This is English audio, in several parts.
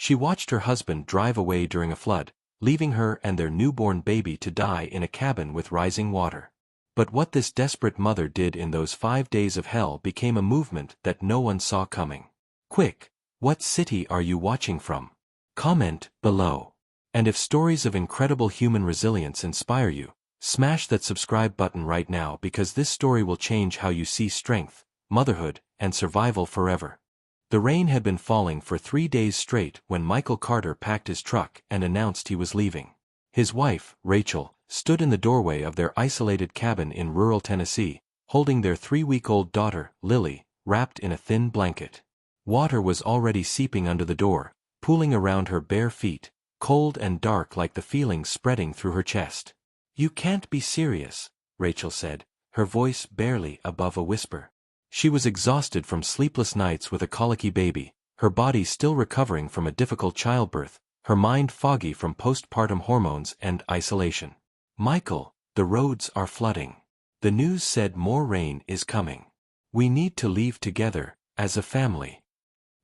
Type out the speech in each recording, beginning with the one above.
She watched her husband drive away during a flood, leaving her and their newborn baby to die in a cabin with rising water. But what this desperate mother did in those 5 days of hell became a movement that no one saw coming. Quick, what city are you watching from? Comment below. And if stories of incredible human resilience inspire you, smash that subscribe button right now, because this story will change how you see strength, motherhood, and survival forever. The rain had been falling for 3 days straight when Michael Carter packed his truck and announced he was leaving. His wife, Rachel, stood in the doorway of their isolated cabin in rural Tennessee, holding their 3-week-old daughter, Lily, wrapped in a thin blanket. Water was already seeping under the door, pooling around her bare feet, cold and dark like the feelings spreading through her chest. "You can't be serious," Rachel said, her voice barely above a whisper. She was exhausted from sleepless nights with a colicky baby, her body still recovering from a difficult childbirth, her mind foggy from postpartum hormones and isolation. "Michael, the roads are flooding. The news said more rain is coming. We need to leave together, as a family."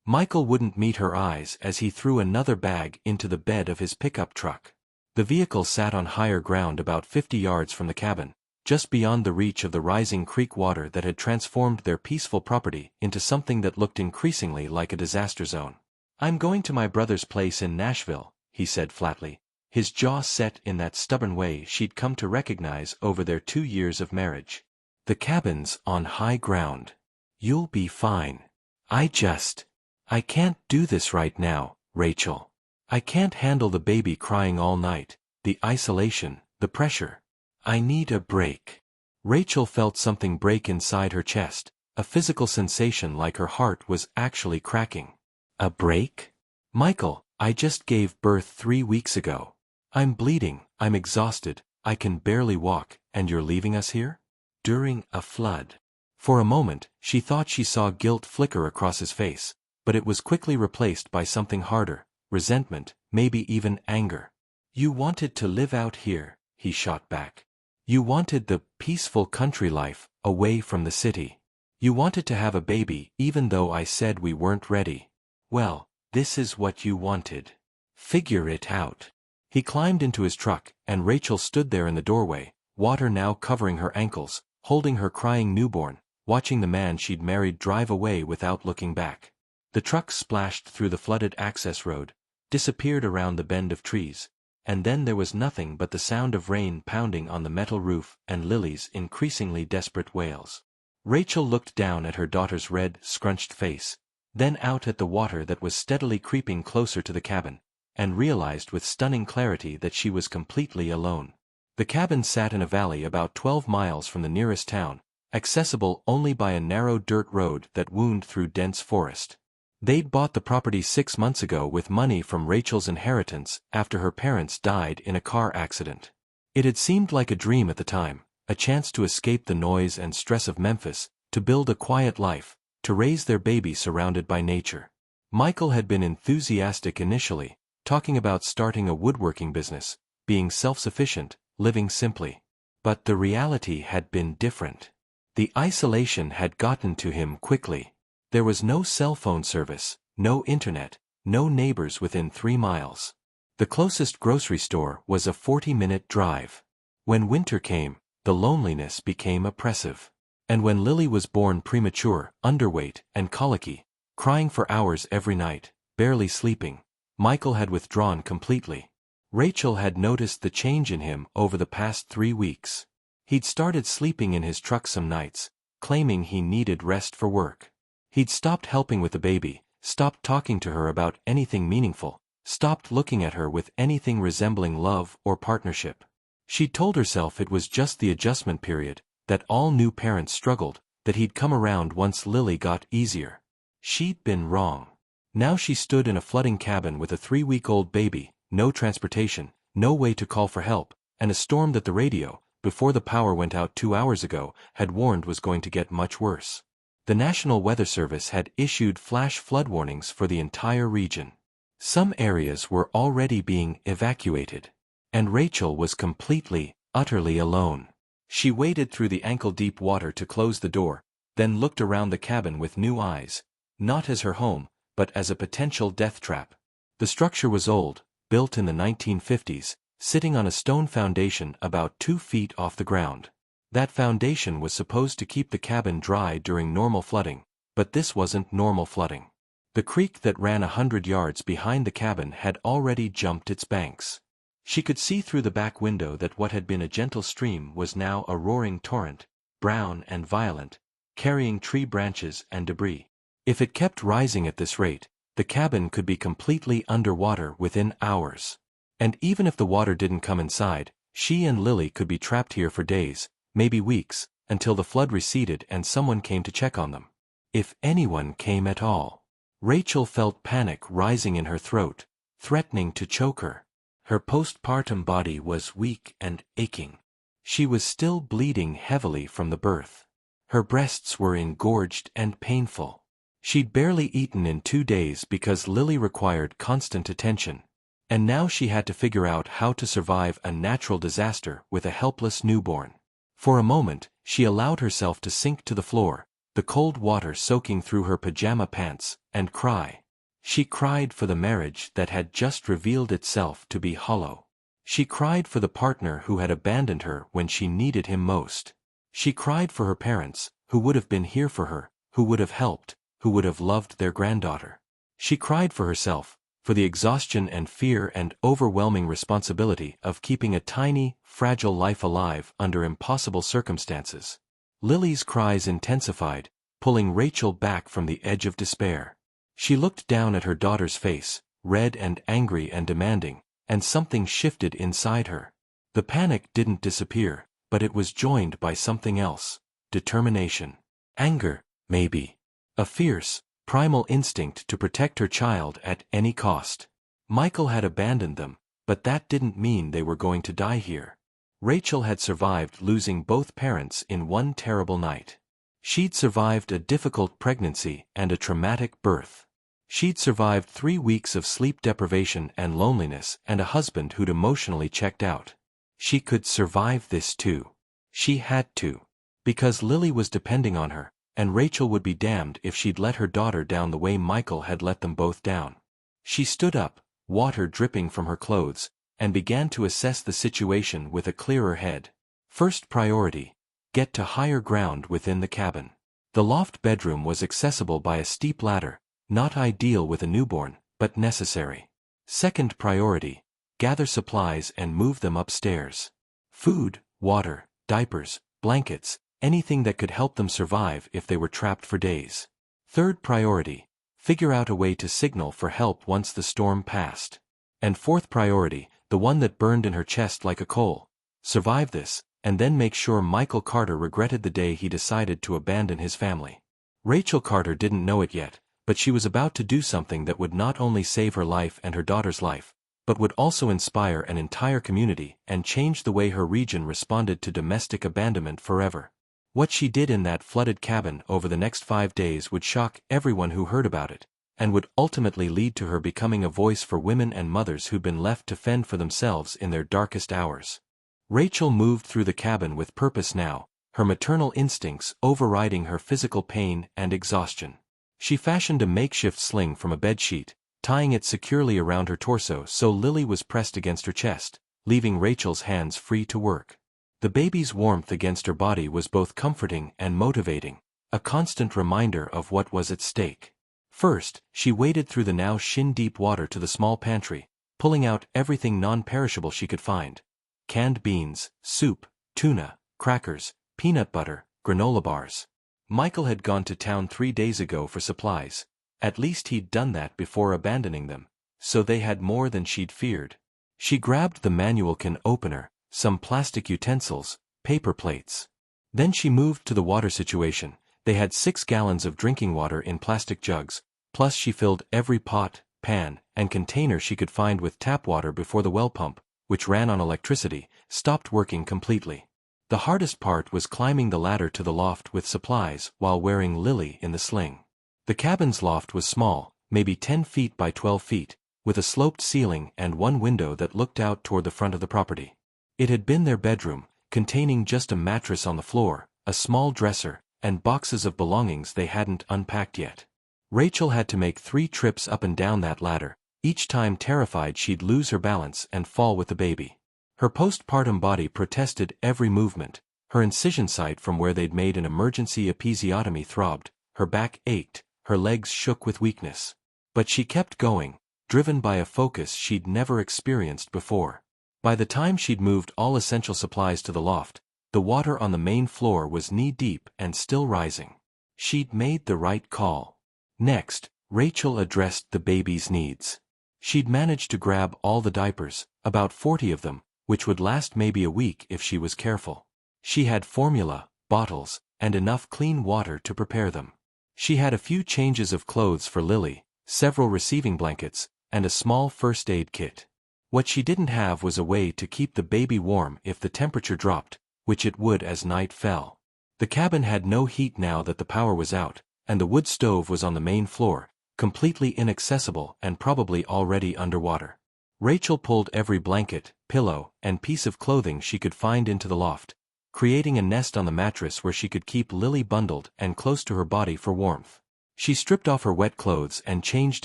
Michael wouldn't meet her eyes as he threw another bag into the bed of his pickup truck. The vehicle sat on higher ground about 50 yards from the cabin, just beyond the reach of the rising creek water that had transformed their peaceful property into something that looked increasingly like a disaster zone. "I'm going to my brother's place in Nashville," he said flatly, his jaw set in that stubborn way she'd come to recognize over their 2 years of marriage. "The cabin's on high ground. You'll be fine. I can't do this right now, Rachel. I can't handle the baby crying all night, the isolation, the pressure. I need a break." Rachel felt something break inside her chest, a physical sensation like her heart was actually cracking. "A break? Michael, I just gave birth 3 weeks ago. I'm bleeding, I'm exhausted, I can barely walk, and you're leaving us here? During a flood." For a moment, she thought she saw guilt flicker across his face, but it was quickly replaced by something harder, resentment, maybe even anger. "You wanted to live out here," he shot back. "You wanted the peaceful country life, away from the city. You wanted to have a baby even though I said we weren't ready. Well, this is what you wanted. Figure it out." He climbed into his truck, and Rachel stood there in the doorway, water now covering her ankles, holding her crying newborn, watching the man she'd married drive away without looking back. The truck splashed through the flooded access road, disappeared around the bend of trees, and then there was nothing but the sound of rain pounding on the metal roof and Lily's increasingly desperate wails. Rachel looked down at her daughter's red, scrunched face, then out at the water that was steadily creeping closer to the cabin, and realized with stunning clarity that she was completely alone. The cabin sat in a valley about 12 miles from the nearest town, accessible only by a narrow dirt road that wound through dense forest. They'd bought the property 6 months ago with money from Rachel's inheritance after her parents died in a car accident. It had seemed like a dream at the time, a chance to escape the noise and stress of Memphis, to build a quiet life, to raise their baby surrounded by nature. Michael had been enthusiastic initially, talking about starting a woodworking business, being self-sufficient, living simply. But the reality had been different. The isolation had gotten to him quickly. There was no cell phone service, no internet, no neighbors within 3 miles. The closest grocery store was a 40-minute drive. When winter came, the loneliness became oppressive. And when Lily was born premature, underweight, and colicky, crying for hours every night, barely sleeping, Michael had withdrawn completely. Rachel had noticed the change in him over the past 3 weeks. He'd started sleeping in his truck some nights, claiming he needed rest for work. He'd stopped helping with the baby, stopped talking to her about anything meaningful, stopped looking at her with anything resembling love or partnership. She told herself it was just the adjustment period, that all new parents struggled, that he'd come around once Lily got easier. She'd been wrong. Now she stood in a flooding cabin with a 3-week-old baby, no transportation, no way to call for help, and a storm that the radio, before the power went out 2 hours ago, had warned was going to get much worse. The National Weather Service had issued flash flood warnings for the entire region. Some areas were already being evacuated. And Rachel was completely, utterly alone. She waded through the ankle-deep water to close the door, then looked around the cabin with new eyes, not as her home, but as a potential death trap. The structure was old, built in the 1950s, sitting on a stone foundation about 2 feet off the ground. That foundation was supposed to keep the cabin dry during normal flooding, but this wasn't normal flooding. The creek that ran 100 yards behind the cabin had already jumped its banks. She could see through the back window that what had been a gentle stream was now a roaring torrent, brown and violent, carrying tree branches and debris. If it kept rising at this rate, the cabin could be completely underwater within hours. And even if the water didn't come inside, she and Lily could be trapped here for days, maybe weeks, until the flood receded and someone came to check on them. If anyone came at all. Rachel felt panic rising in her throat, threatening to choke her. Her postpartum body was weak and aching. She was still bleeding heavily from the birth. Her breasts were engorged and painful. She'd barely eaten in 2 days because Lily required constant attention. And now she had to figure out how to survive a natural disaster with a helpless newborn. For a moment, she allowed herself to sink to the floor, the cold water soaking through her pajama pants, and cry. She cried for the marriage that had just revealed itself to be hollow. She cried for the partner who had abandoned her when she needed him most. She cried for her parents, who would have been here for her, who would have helped, who would have loved their granddaughter. She cried for herself, for the exhaustion and fear and overwhelming responsibility of keeping a tiny, fragile life alive under impossible circumstances. Lily's cries intensified, pulling Rachel back from the edge of despair. She looked down at her daughter's face, red and angry and demanding, and something shifted inside her. The panic didn't disappear, but it was joined by something else. Determination. Anger, maybe. A fierce, primal instinct to protect her child at any cost. Michael had abandoned them, but that didn't mean they were going to die here. Rachel had survived losing both parents in one terrible night. She'd survived a difficult pregnancy and a traumatic birth. She'd survived 3 weeks of sleep deprivation and loneliness and a husband who'd emotionally checked out. She could survive this too. She had to. Because Lily was depending on her, and Rachel would be damned if she'd let her daughter down the way Michael had let them both down. She stood up, water dripping from her clothes, and began to assess the situation with a clearer head. First priority: get to higher ground within the cabin. The loft bedroom was accessible by a steep ladder, not ideal with a newborn, but necessary. Second priority: gather supplies and move them upstairs. Food, water, diapers, blankets, anything that could help them survive if they were trapped for days. Third priority: figure out a way to signal for help once the storm passed. And fourth priority, the one that burned in her chest like a coal: survive this, and then make sure Michael Carter regretted the day he decided to abandon his family. Rachel Carter didn't know it yet, but she was about to do something that would not only save her life and her daughter's life, but would also inspire an entire community and change the way her region responded to domestic abandonment forever. What she did in that flooded cabin over the next 5 days would shock everyone who heard about it, and would ultimately lead to her becoming a voice for women and mothers who'd been left to fend for themselves in their darkest hours. Rachel moved through the cabin with purpose now, her maternal instincts overriding her physical pain and exhaustion. She fashioned a makeshift sling from a bedsheet, tying it securely around her torso so Lily was pressed against her chest, leaving Rachel's hands free to work. The baby's warmth against her body was both comforting and motivating, a constant reminder of what was at stake. First, she waded through the now shin-deep water to the small pantry, pulling out everything non-perishable she could find: canned beans, soup, tuna, crackers, peanut butter, granola bars. Michael had gone to town 3 days ago for supplies. At least he'd done that before abandoning them, so they had more than she'd feared. She grabbed the manual can opener, some plastic utensils, paper plates. Then she moved to the water situation. They had 6 gallons of drinking water in plastic jugs, plus she filled every pot, pan, and container she could find with tap water before the well pump, which ran on electricity, stopped working completely. The hardest part was climbing the ladder to the loft with supplies while wearing Lily in the sling. The cabin's loft was small, maybe 10 feet by 12 feet, with a sloped ceiling and one window that looked out toward the front of the property. It had been their bedroom, containing just a mattress on the floor, a small dresser, and boxes of belongings they hadn't unpacked yet. Rachel had to make 3 trips up and down that ladder, each time terrified she'd lose her balance and fall with the baby. Her postpartum body protested every movement, her incision site from where they'd made an emergency episiotomy throbbed, her back ached, her legs shook with weakness. But she kept going, driven by a focus she'd never experienced before. By the time she'd moved all essential supplies to the loft, the water on the main floor was knee-deep and still rising. She'd made the right call. Next, Rachel addressed the baby's needs. She'd managed to grab all the diapers, about 40 of them, which would last maybe a week if she was careful. She had formula, bottles, and enough clean water to prepare them. She had a few changes of clothes for Lily, several receiving blankets, and a small first aid kit. What she didn't have was a way to keep the baby warm if the temperature dropped, which it would as night fell. The cabin had no heat now that the power was out, and the wood stove was on the main floor, completely inaccessible and probably already underwater. Rachel pulled every blanket, pillow, and piece of clothing she could find into the loft, creating a nest on the mattress where she could keep Lily bundled and close to her body for warmth. She stripped off her wet clothes and changed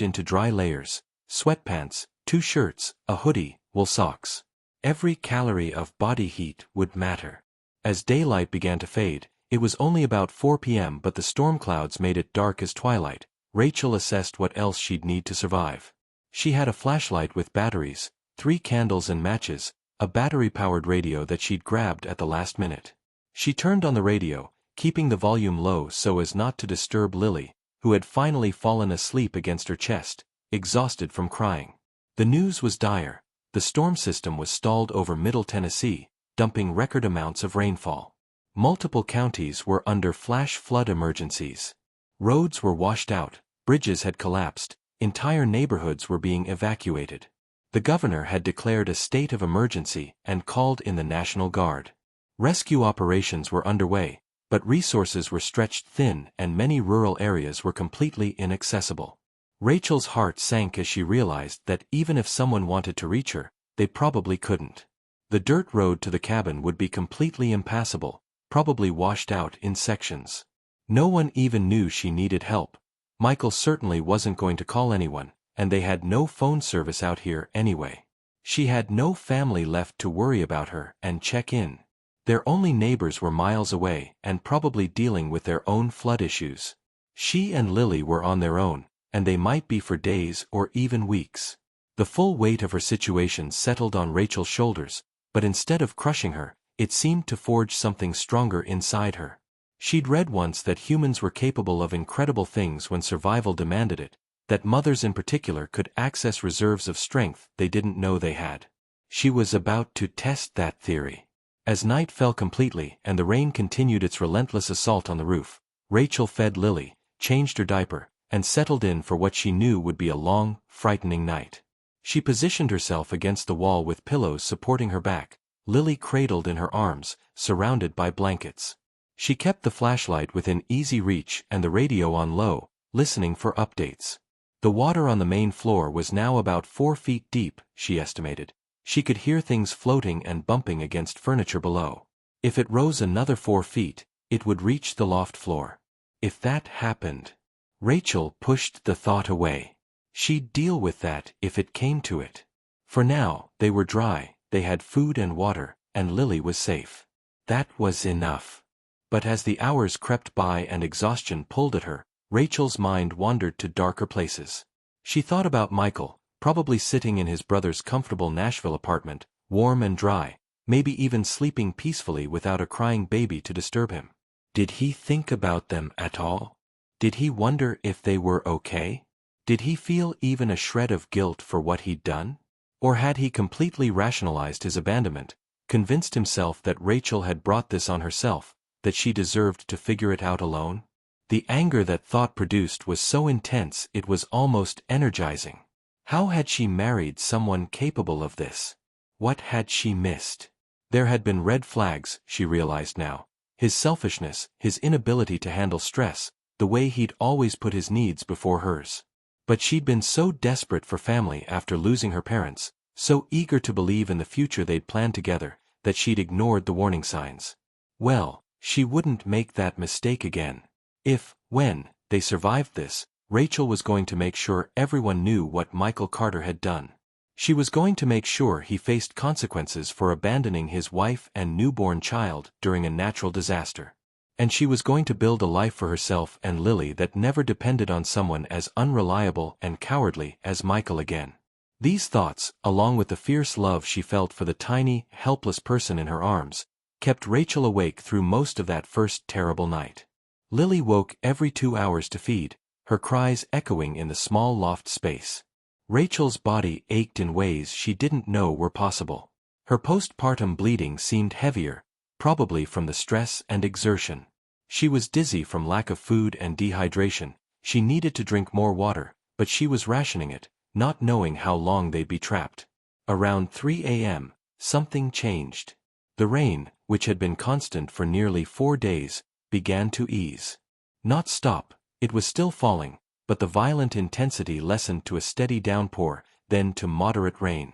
into dry layers, sweatpants, 2 shirts, a hoodie, wool socks. Every calorie of body heat would matter. As daylight began to fade, it was only about 4 p.m. but the storm clouds made it dark as twilight. Rachel assessed what else she'd need to survive. She had a flashlight with batteries, 3 candles and matches, a battery-powered radio that she'd grabbed at the last minute. She turned on the radio, keeping the volume low so as not to disturb Lily, who had finally fallen asleep against her chest, exhausted from crying. The news was dire. The storm system was stalled over Middle Tennessee, dumping record amounts of rainfall. Multiple counties were under flash flood emergencies. Roads were washed out, bridges had collapsed, entire neighborhoods were being evacuated. The governor had declared a state of emergency and called in the National Guard. Rescue operations were underway, but resources were stretched thin and many rural areas were completely inaccessible. Rachel's heart sank as she realized that even if someone wanted to reach her, they probably couldn't. The dirt road to the cabin would be completely impassable, probably washed out in sections. No one even knew she needed help. Michael certainly wasn't going to call anyone, and they had no phone service out here anyway. She had no family left to worry about her and check in. Their only neighbors were miles away and probably dealing with their own flood issues. She and Lily were on their own, and they might be for days or even weeks. The full weight of her situation settled on Rachel's shoulders, but instead of crushing her, it seemed to forge something stronger inside her. She'd read once that humans were capable of incredible things when survival demanded it, that mothers in particular could access reserves of strength they didn't know they had. She was about to test that theory. As night fell completely and the rain continued its relentless assault on the roof, Rachel fed Lily, changed her diaper, and settled in for what she knew would be a long, frightening night. She positioned herself against the wall with pillows supporting her back, Lily cradled in her arms, surrounded by blankets. She kept the flashlight within easy reach and the radio on low, listening for updates. The water on the main floor was now about 4 feet deep, she estimated. She could hear things floating and bumping against furniture below. If it rose another 4 feet, it would reach the loft floor. If that happened, Rachel pushed the thought away. She'd deal with that if it came to it. For now, they were dry, they had food and water, and Lily was safe. That was enough. But as the hours crept by and exhaustion pulled at her, Rachel's mind wandered to darker places. She thought about Michael, probably sitting in his brother's comfortable Nashville apartment, warm and dry, maybe even sleeping peacefully without a crying baby to disturb him. Did he think about them at all? Did he wonder if they were okay? Did he feel even a shred of guilt for what he'd done? Or had he completely rationalized his abandonment, convinced himself that Rachel had brought this on herself, that she deserved to figure it out alone? The anger that thought produced was so intense it was almost energizing. How had she married someone capable of this? What had she missed? There had been red flags, she realized now. His selfishness, his inability to handle stress, the way he'd always put his needs before hers. But she'd been so desperate for family after losing her parents, so eager to believe in the future they'd planned together, that she'd ignored the warning signs. Well, she wouldn't make that mistake again. If, when, they survived this, Rachel was going to make sure everyone knew what Michael Carter had done. She was going to make sure he faced consequences for abandoning his wife and newborn child during a natural disaster. And she was going to build a life for herself and Lily that never depended on someone as unreliable and cowardly as Michael again. These thoughts, along with the fierce love she felt for the tiny, helpless person in her arms, kept Rachel awake through most of that first terrible night. Lily woke every 2 hours to feed, her cries echoing in the small loft space. Rachel's body ached in ways she didn't know were possible. Her postpartum bleeding seemed heavier, probably from the stress and exertion. She was dizzy from lack of food and dehydration. She needed to drink more water, but she was rationing it, not knowing how long they'd be trapped. Around 3 a.m., something changed. The rain, which had been constant for nearly 4 days, began to ease. Not stop, it was still falling, but the violent intensity lessened to a steady downpour, then to moderate rain.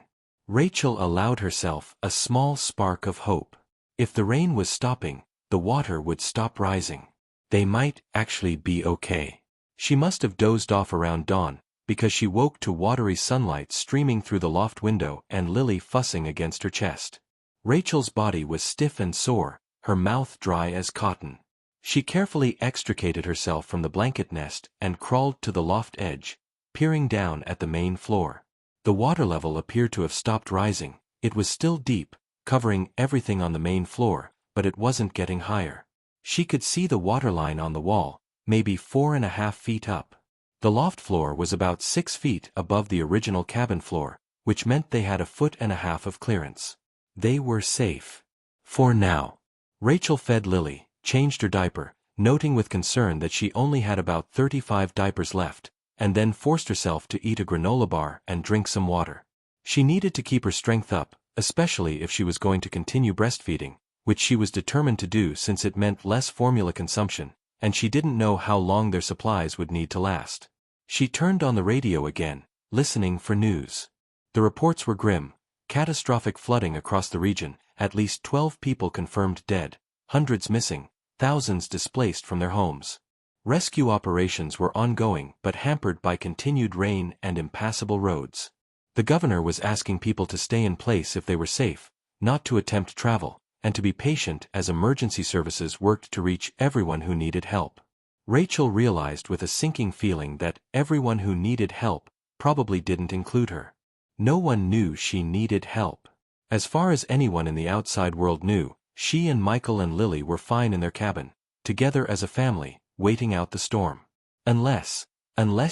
Rachel allowed herself a small spark of hope. If the rain was stopping, the water would stop rising. They might actually be okay. She must have dozed off around dawn, because she woke to watery sunlight streaming through the loft window and Lily fussing against her chest. Rachel's body was stiff and sore, her mouth dry as cotton. She carefully extricated herself from the blanket nest and crawled to the loft edge, peering down at the main floor. The water level appeared to have stopped rising. It was still deep, covering everything on the main floor, but it wasn't getting higher. She could see the waterline on the wall, maybe 4.5 feet up. The loft floor was about 6 feet above the original cabin floor, which meant they had 1.5 feet of clearance. They were safe. For now. Rachel fed Lily, changed her diaper, noting with concern that she only had about 35 diapers left, and then forced herself to eat a granola bar and drink some water. She needed to keep her strength up, especially if she was going to continue breastfeeding, which she was determined to do since it meant less formula consumption, and she didn't know how long their supplies would need to last. She turned on the radio again, listening for news. The reports were grim: catastrophic flooding across the region, at least 12 people confirmed dead, hundreds missing, thousands displaced from their homes. Rescue operations were ongoing but hampered by continued rain and impassable roads. The governor was asking people to stay in place if they were safe, not to attempt travel, and to be patient as emergency services worked to reach everyone who needed help. Rachel realized with a sinking feeling that everyone who needed help probably didn't include her. No one knew she needed help. As far as anyone in the outside world knew, she and Michael and Lily were fine in their cabin, together as a family, waiting out the storm. Unless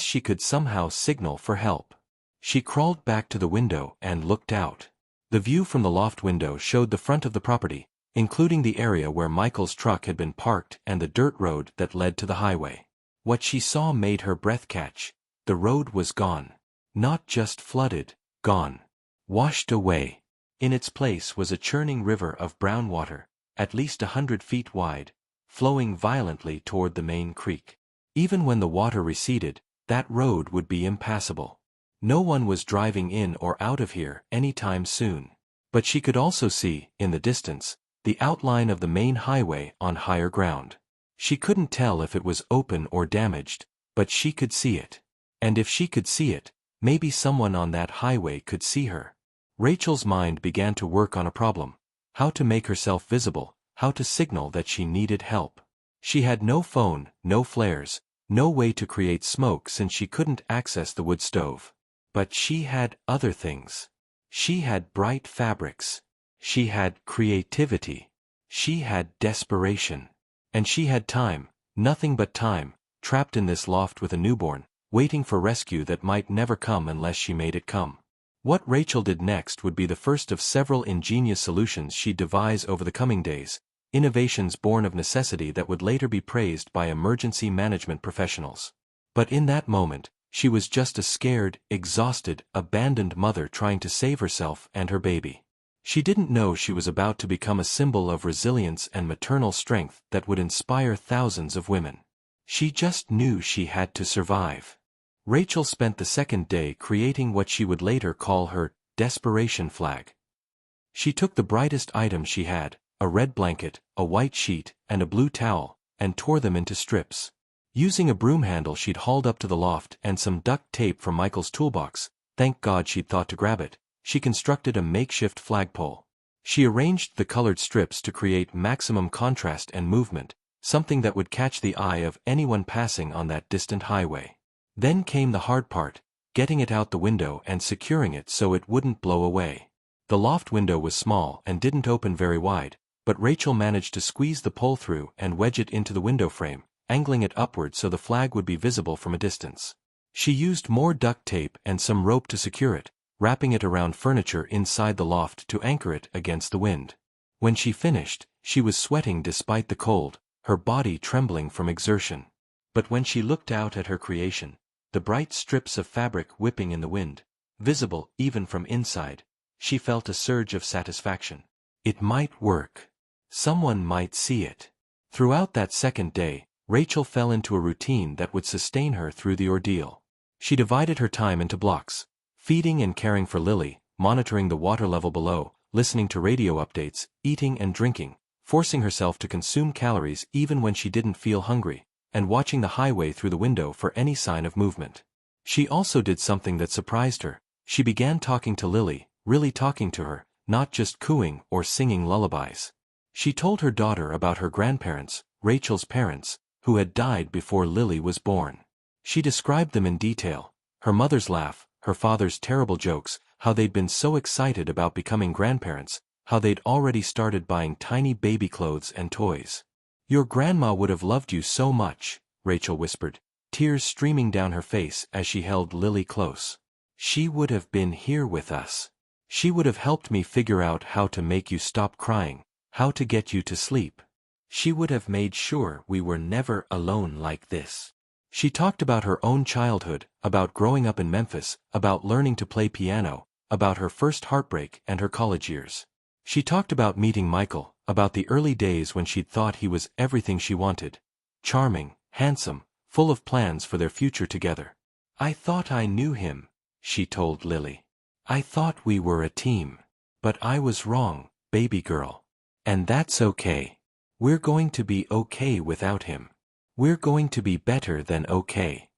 she could somehow signal for help. She crawled back to the window and looked out. The view from the loft window showed the front of the property, including the area where Michael's truck had been parked and the dirt road that led to the highway. What she saw made her breath catch. The road was gone. Not just flooded, gone. Washed away. In its place was a churning river of brown water, at least 100 feet wide, flowing violently toward the main creek. Even when the water receded, that road would be impassable. No one was driving in or out of here anytime soon. But she could also see, in the distance, the outline of the main highway on higher ground. She couldn't tell if it was open or damaged, but she could see it. And if she could see it, maybe someone on that highway could see her. Rachel's mind began to work on a problem: how to make herself visible, how to signal that she needed help. She had no phone, no flares, no way to create smoke since she couldn't access the wood stove. But she had other things. She had bright fabrics. She had creativity. She had desperation. And she had time, nothing but time, trapped in this loft with a newborn, waiting for rescue that might never come unless she made it come. What Rachel did next would be the first of several ingenious solutions she'd devise over the coming days, innovations born of necessity that would later be praised by emergency management professionals. But in that moment, she was just a scared, exhausted, abandoned mother trying to save herself and her baby. She didn't know she was about to become a symbol of resilience and maternal strength that would inspire thousands of women. She just knew she had to survive. Rachel spent the second day creating what she would later call her desperation flag. She took the brightest items she had, a red blanket, a white sheet, and a blue towel, and tore them into strips. Using a broom handle she'd hauled up to the loft and some duct tape from Michael's toolbox, thank God she'd thought to grab it, she constructed a makeshift flagpole. She arranged the colored strips to create maximum contrast and movement, something that would catch the eye of anyone passing on that distant highway. Then came the hard part, getting it out the window and securing it so it wouldn't blow away. The loft window was small and didn't open very wide, but Rachel managed to squeeze the pole through and wedge it into the window frame, angling it upward so the flag would be visible from a distance. She used more duct tape and some rope to secure it, wrapping it around furniture inside the loft to anchor it against the wind. When she finished, she was sweating despite the cold, her body trembling from exertion. But when she looked out at her creation, the bright strips of fabric whipping in the wind, visible even from inside, she felt a surge of satisfaction. It might work. Someone might see it. Throughout that second day, Rachel fell into a routine that would sustain her through the ordeal. She divided her time into blocks, feeding and caring for Lily, monitoring the water level below, listening to radio updates, eating and drinking, forcing herself to consume calories even when she didn't feel hungry, and watching the highway through the window for any sign of movement. She also did something that surprised her. She began talking to Lily, really talking to her, not just cooing or singing lullabies. She told her daughter about her grandparents, Rachel's parents, who had died before Lily was born. She described them in detail, her mother's laugh, her father's terrible jokes, how they'd been so excited about becoming grandparents, how they'd already started buying tiny baby clothes and toys. "Your grandma would have loved you so much," Rachel whispered, tears streaming down her face as she held Lily close. "She would have been here with us. She would have helped me figure out how to make you stop crying, how to get you to sleep. She would have made sure we were never alone like this." She talked about her own childhood, about growing up in Memphis, about learning to play piano, about her first heartbreak and her college years. She talked about meeting Michael, about the early days when she'd thought he was everything she wanted. Charming, handsome, full of plans for their future together. "I thought I knew him," she told Lily. "I thought we were a team. But I was wrong, baby girl. And that's okay. We're going to be okay without him. We're going to be better than okay."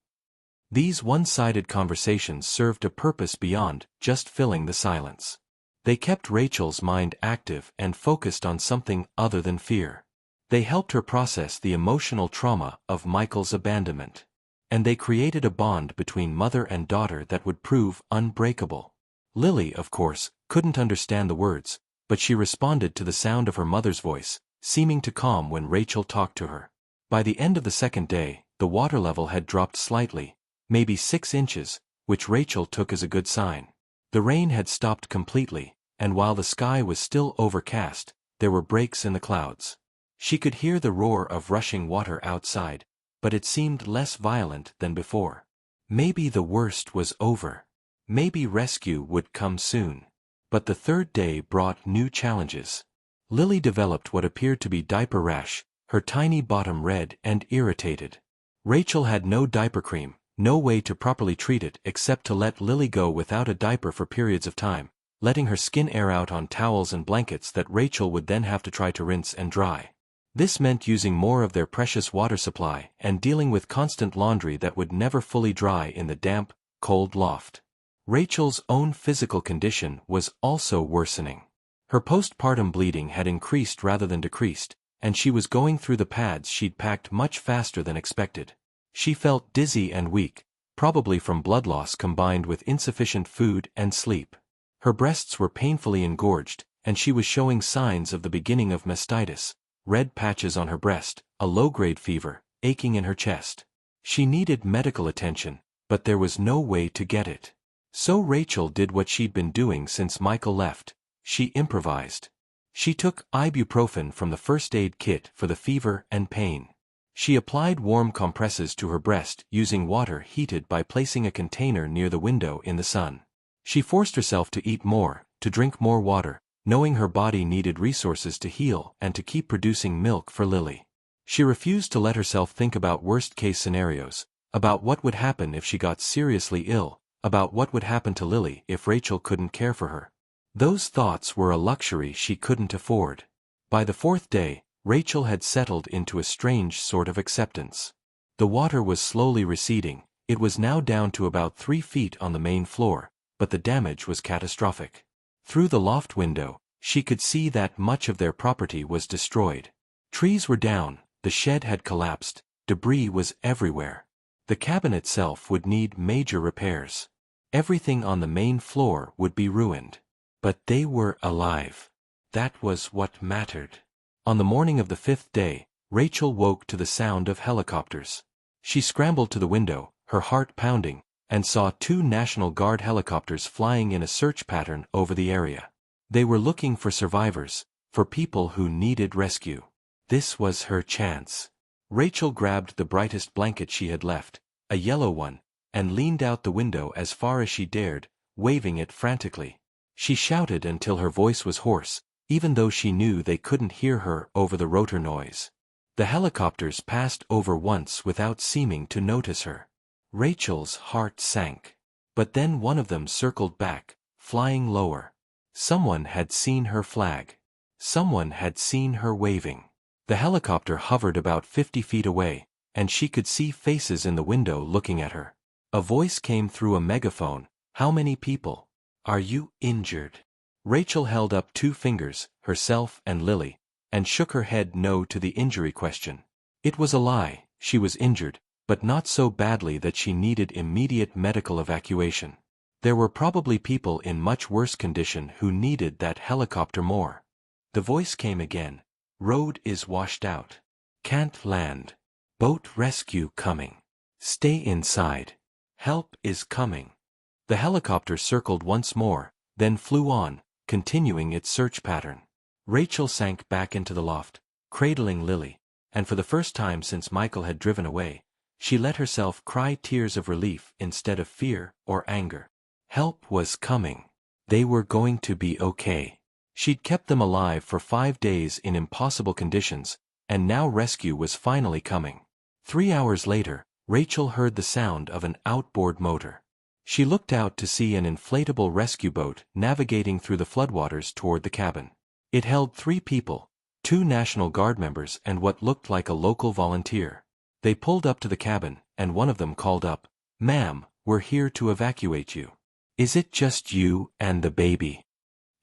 These one-sided conversations served a purpose beyond just filling the silence. They kept Rachel's mind active and focused on something other than fear. They helped her process the emotional trauma of Michael's abandonment. And they created a bond between mother and daughter that would prove unbreakable. Lily, of course, couldn't understand the words, but she responded to the sound of her mother's voice, seeming to calm when Rachel talked to her. By the end of the second day, the water level had dropped slightly, maybe 6 inches, which Rachel took as a good sign. The rain had stopped completely, and while the sky was still overcast, there were breaks in the clouds. She could hear the roar of rushing water outside, but it seemed less violent than before. Maybe the worst was over. Maybe rescue would come soon. But the third day brought new challenges. Lily developed what appeared to be diaper rash, her tiny bottom red and irritated. Rachel had no diaper cream, no way to properly treat it except to let Lily go without a diaper for periods of time, letting her skin air out on towels and blankets that Rachel would then have to try to rinse and dry. This meant using more of their precious water supply and dealing with constant laundry that would never fully dry in the damp, cold loft. Rachel's own physical condition was also worsening. Her postpartum bleeding had increased rather than decreased, and she was going through the pads she'd packed much faster than expected. She felt dizzy and weak, probably from blood loss combined with insufficient food and sleep. Her breasts were painfully engorged, and she was showing signs of the beginning of mastitis, red patches on her breast, a low-grade fever, aching in her chest. She needed medical attention, but there was no way to get it. So Rachel did what she'd been doing since Michael left. She improvised. She took ibuprofen from the first aid kit for the fever and pain. She applied warm compresses to her breast using water heated by placing a container near the window in the sun. She forced herself to eat more, to drink more water, knowing her body needed resources to heal and to keep producing milk for Lily. She refused to let herself think about worst-case scenarios, about what would happen if she got seriously ill, about what would happen to Lily if Rachel couldn't care for her. Those thoughts were a luxury she couldn't afford. By the fourth day, Rachel had settled into a strange sort of acceptance. The water was slowly receding. It was now down to about 3 feet on the main floor, but the damage was catastrophic. Through the loft window, she could see that much of their property was destroyed. Trees were down, the shed had collapsed, debris was everywhere. The cabin itself would need major repairs. Everything on the main floor would be ruined. But they were alive. That was what mattered. On the morning of the 5th day, Rachel woke to the sound of helicopters. She scrambled to the window, her heart pounding, and saw 2 National Guard helicopters flying in a search pattern over the area. They were looking for survivors, for people who needed rescue. This was her chance. Rachel grabbed the brightest blanket she had left, a yellow one, and leaned out the window as far as she dared, waving it frantically. She shouted until her voice was hoarse, even though she knew they couldn't hear her over the rotor noise. The helicopters passed over once without seeming to notice her. Rachel's heart sank. But then one of them circled back, flying lower. Someone had seen her flag. Someone had seen her waving. The helicopter hovered about 50 feet away, and she could see faces in the window looking at her. A voice came through a megaphone. "How many people? Are you injured?" Rachel held up 2 fingers, herself and Lily, and shook her head no to the injury question. It was a lie, she was injured, but not so badly that she needed immediate medical evacuation. There were probably people in much worse condition who needed that helicopter more. The voice came again. "Road is washed out. Can't land. Boat rescue coming. Stay inside. Help is coming." The helicopter circled once more, then flew on, continuing its search pattern. Rachel sank back into the loft, cradling Lily, and for the first time since Michael had driven away, she let herself cry tears of relief instead of fear or anger. Help was coming. They were going to be okay. She'd kept them alive for 5 days in impossible conditions, and now rescue was finally coming. 3 hours later, Rachel heard the sound of an outboard motor. She looked out to see an inflatable rescue boat navigating through the floodwaters toward the cabin. It held 3 people, 2 National Guard members and what looked like a local volunteer. They pulled up to the cabin, and one of them called up, "Ma'am, we're here to evacuate you. Is it just you and the baby?"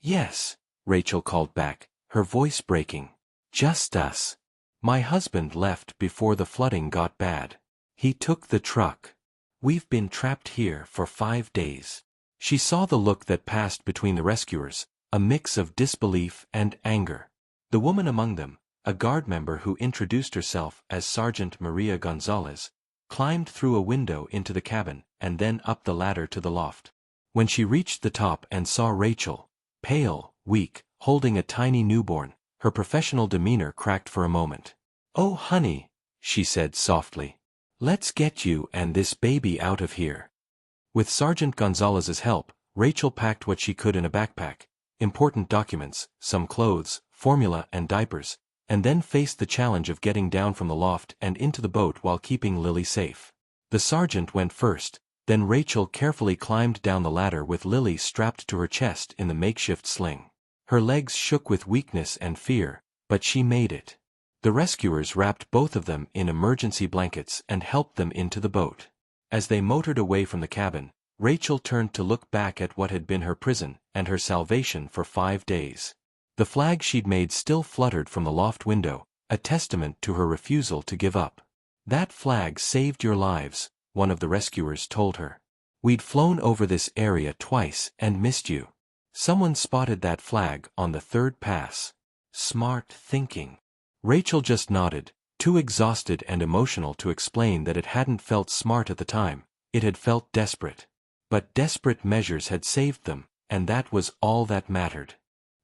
"Yes," Rachel called back, her voice breaking. "Just us. My husband left before the flooding got bad. He took the truck. We've been trapped here for 5 days." She saw the look that passed between the rescuers, a mix of disbelief and anger. The woman among them, a guard member who introduced herself as Sergeant Maria Gonzalez, climbed through a window into the cabin and then up the ladder to the loft. When she reached the top and saw Rachel, pale, weak, holding a tiny newborn, her professional demeanor cracked for a moment. "Oh honey," she said softly. "Let's get you and this baby out of here." With Sergeant Gonzalez's help, Rachel packed what she could in a backpack, important documents, some clothes, formula and diapers, and then faced the challenge of getting down from the loft and into the boat while keeping Lily safe. The sergeant went first, then Rachel carefully climbed down the ladder with Lily strapped to her chest in the makeshift sling. Her legs shook with weakness and fear, but she made it. The rescuers wrapped both of them in emergency blankets and helped them into the boat. As they motored away from the cabin, Rachel turned to look back at what had been her prison and her salvation for 5 days. The flag she'd made still fluttered from the loft window, a testament to her refusal to give up. "That flag saved your lives," one of the rescuers told her. "We'd flown over this area twice and missed you. Someone spotted that flag on the 3rd pass. Smart thinking." Rachel just nodded, too exhausted and emotional to explain that it hadn't felt smart at the time, it had felt desperate. But desperate measures had saved them, and that was all that mattered.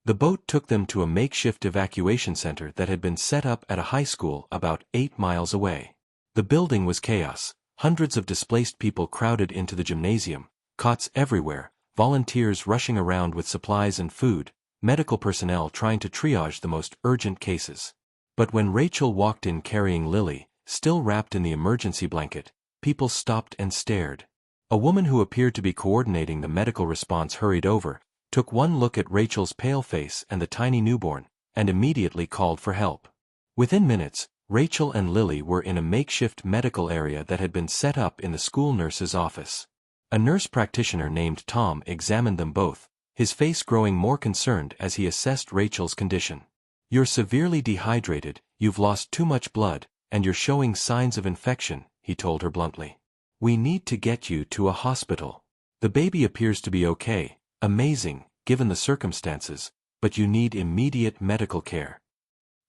The boat took them to a makeshift evacuation center that had been set up at a high school about 8 miles away. The building was chaos, hundreds of displaced people crowded into the gymnasium, cots everywhere, volunteers rushing around with supplies and food, medical personnel trying to triage the most urgent cases. But when Rachel walked in carrying Lily, still wrapped in the emergency blanket, people stopped and stared. A woman who appeared to be coordinating the medical response hurried over, took one look at Rachel's pale face and the tiny newborn, and immediately called for help. Within minutes, Rachel and Lily were in a makeshift medical area that had been set up in the school nurse's office. A nurse practitioner named Tom examined them both, his face growing more concerned as he assessed Rachel's condition. "You're severely dehydrated, you've lost too much blood, and you're showing signs of infection," he told her bluntly. "We need to get you to a hospital. The baby appears to be okay, amazing, given the circumstances, but you need immediate medical care."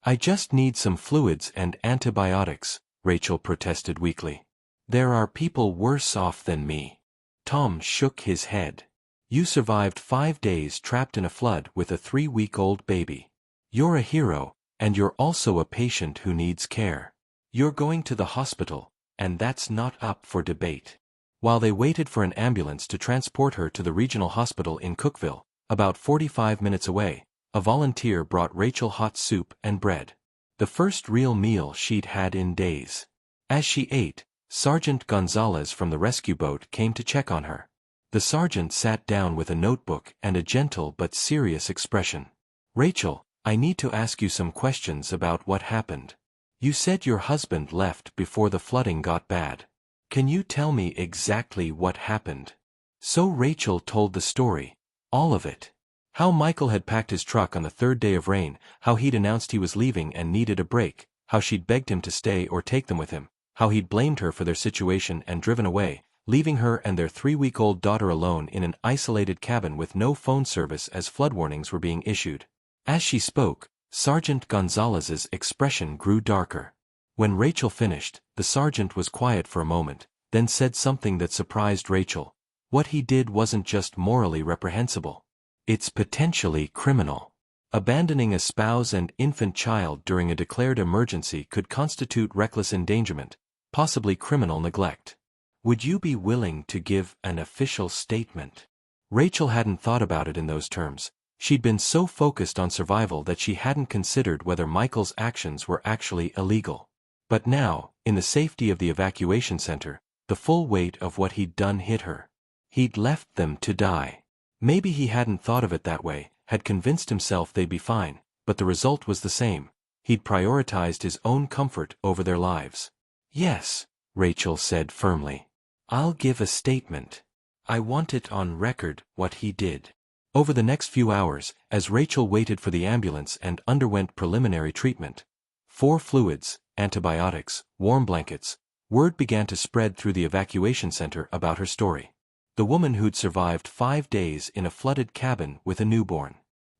"I just need some fluids and antibiotics," Rachel protested weakly. "There are people worse off than me." Tom shook his head. "You survived 5 days trapped in a flood with a 3-week-old baby. You're a hero, and you're also a patient who needs care. You're going to the hospital, and that's not up for debate." While they waited for an ambulance to transport her to the regional hospital in Cookville, about 45 minutes away, a volunteer brought Rachel hot soup and bread. The first real meal she'd had in days. As she ate, Sergeant Gonzalez from the rescue boat came to check on her. The sergeant sat down with a notebook and a gentle but serious expression. "Rachel, I need to ask you some questions about what happened. You said your husband left before the flooding got bad. Can you tell me exactly what happened?" So Rachel told the story. All of it. How Michael had packed his truck on the 3rd day of rain, how he'd announced he was leaving and needed a break, how she'd begged him to stay or take them with him, how he'd blamed her for their situation and driven away, leaving her and their 3-week-old daughter alone in an isolated cabin with no phone service as flood warnings were being issued. As she spoke, Sergeant Gonzalez's expression grew darker. When Rachel finished, the sergeant was quiet for a moment, then said something that surprised Rachel. "What he did wasn't just morally reprehensible. It's potentially criminal. Abandoning a spouse and infant child during a declared emergency could constitute reckless endangerment, possibly criminal neglect. Would you be willing to give an official statement?" Rachel hadn't thought about it in those terms. She'd been so focused on survival that she hadn't considered whether Michael's actions were actually illegal. But now, in the safety of the evacuation center, the full weight of what he'd done hit her. He'd left them to die. Maybe he hadn't thought of it that way, had convinced himself they'd be fine, but the result was the same. He'd prioritized his own comfort over their lives. "Yes," Rachel said firmly. "I'll give a statement. I want it on record what he did." Over the next few hours, as Rachel waited for the ambulance and underwent preliminary treatment, 4 fluids, antibiotics, warm blankets, word began to spread through the evacuation center about her story. The woman who'd survived 5 days in a flooded cabin with a newborn.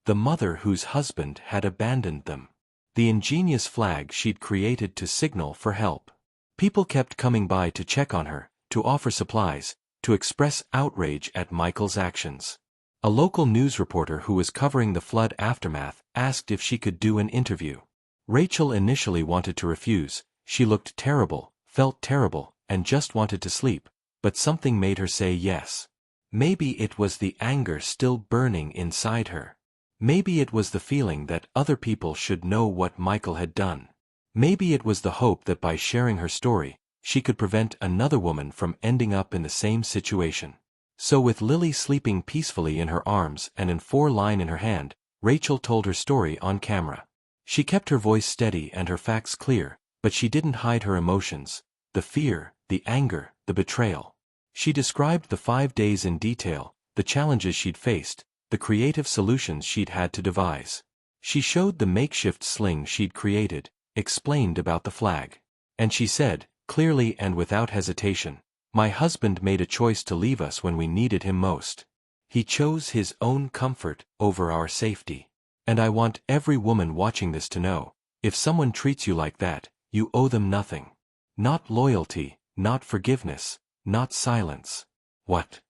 The mother whose husband had abandoned them. The ingenious flag she'd created to signal for help. People kept coming by to check on her, to offer supplies, to express outrage at Michael's actions. A local news reporter who was covering the flood aftermath asked if she could do an interview. Rachel initially wanted to refuse. She looked terrible, felt terrible, and just wanted to sleep, but something made her say yes. Maybe it was the anger still burning inside her. Maybe it was the feeling that other people should know what Michael had done. Maybe it was the hope that by sharing her story, she could prevent another woman from ending up in the same situation. So with Lily sleeping peacefully in her arms and an 4-line in her hand, Rachel told her story on camera. She kept her voice steady and her facts clear, but she didn't hide her emotions, the fear, the anger, the betrayal. She described the 5 days in detail, the challenges she'd faced, the creative solutions she'd had to devise. She showed the makeshift sling she'd created, explained about the flag. And she said, clearly and without hesitation, "My husband made a choice to leave us when we needed him most. He chose his own comfort over our safety. And I want every woman watching this to know, if someone treats you like that, you owe them nothing. Not loyalty, not forgiveness, not silence. What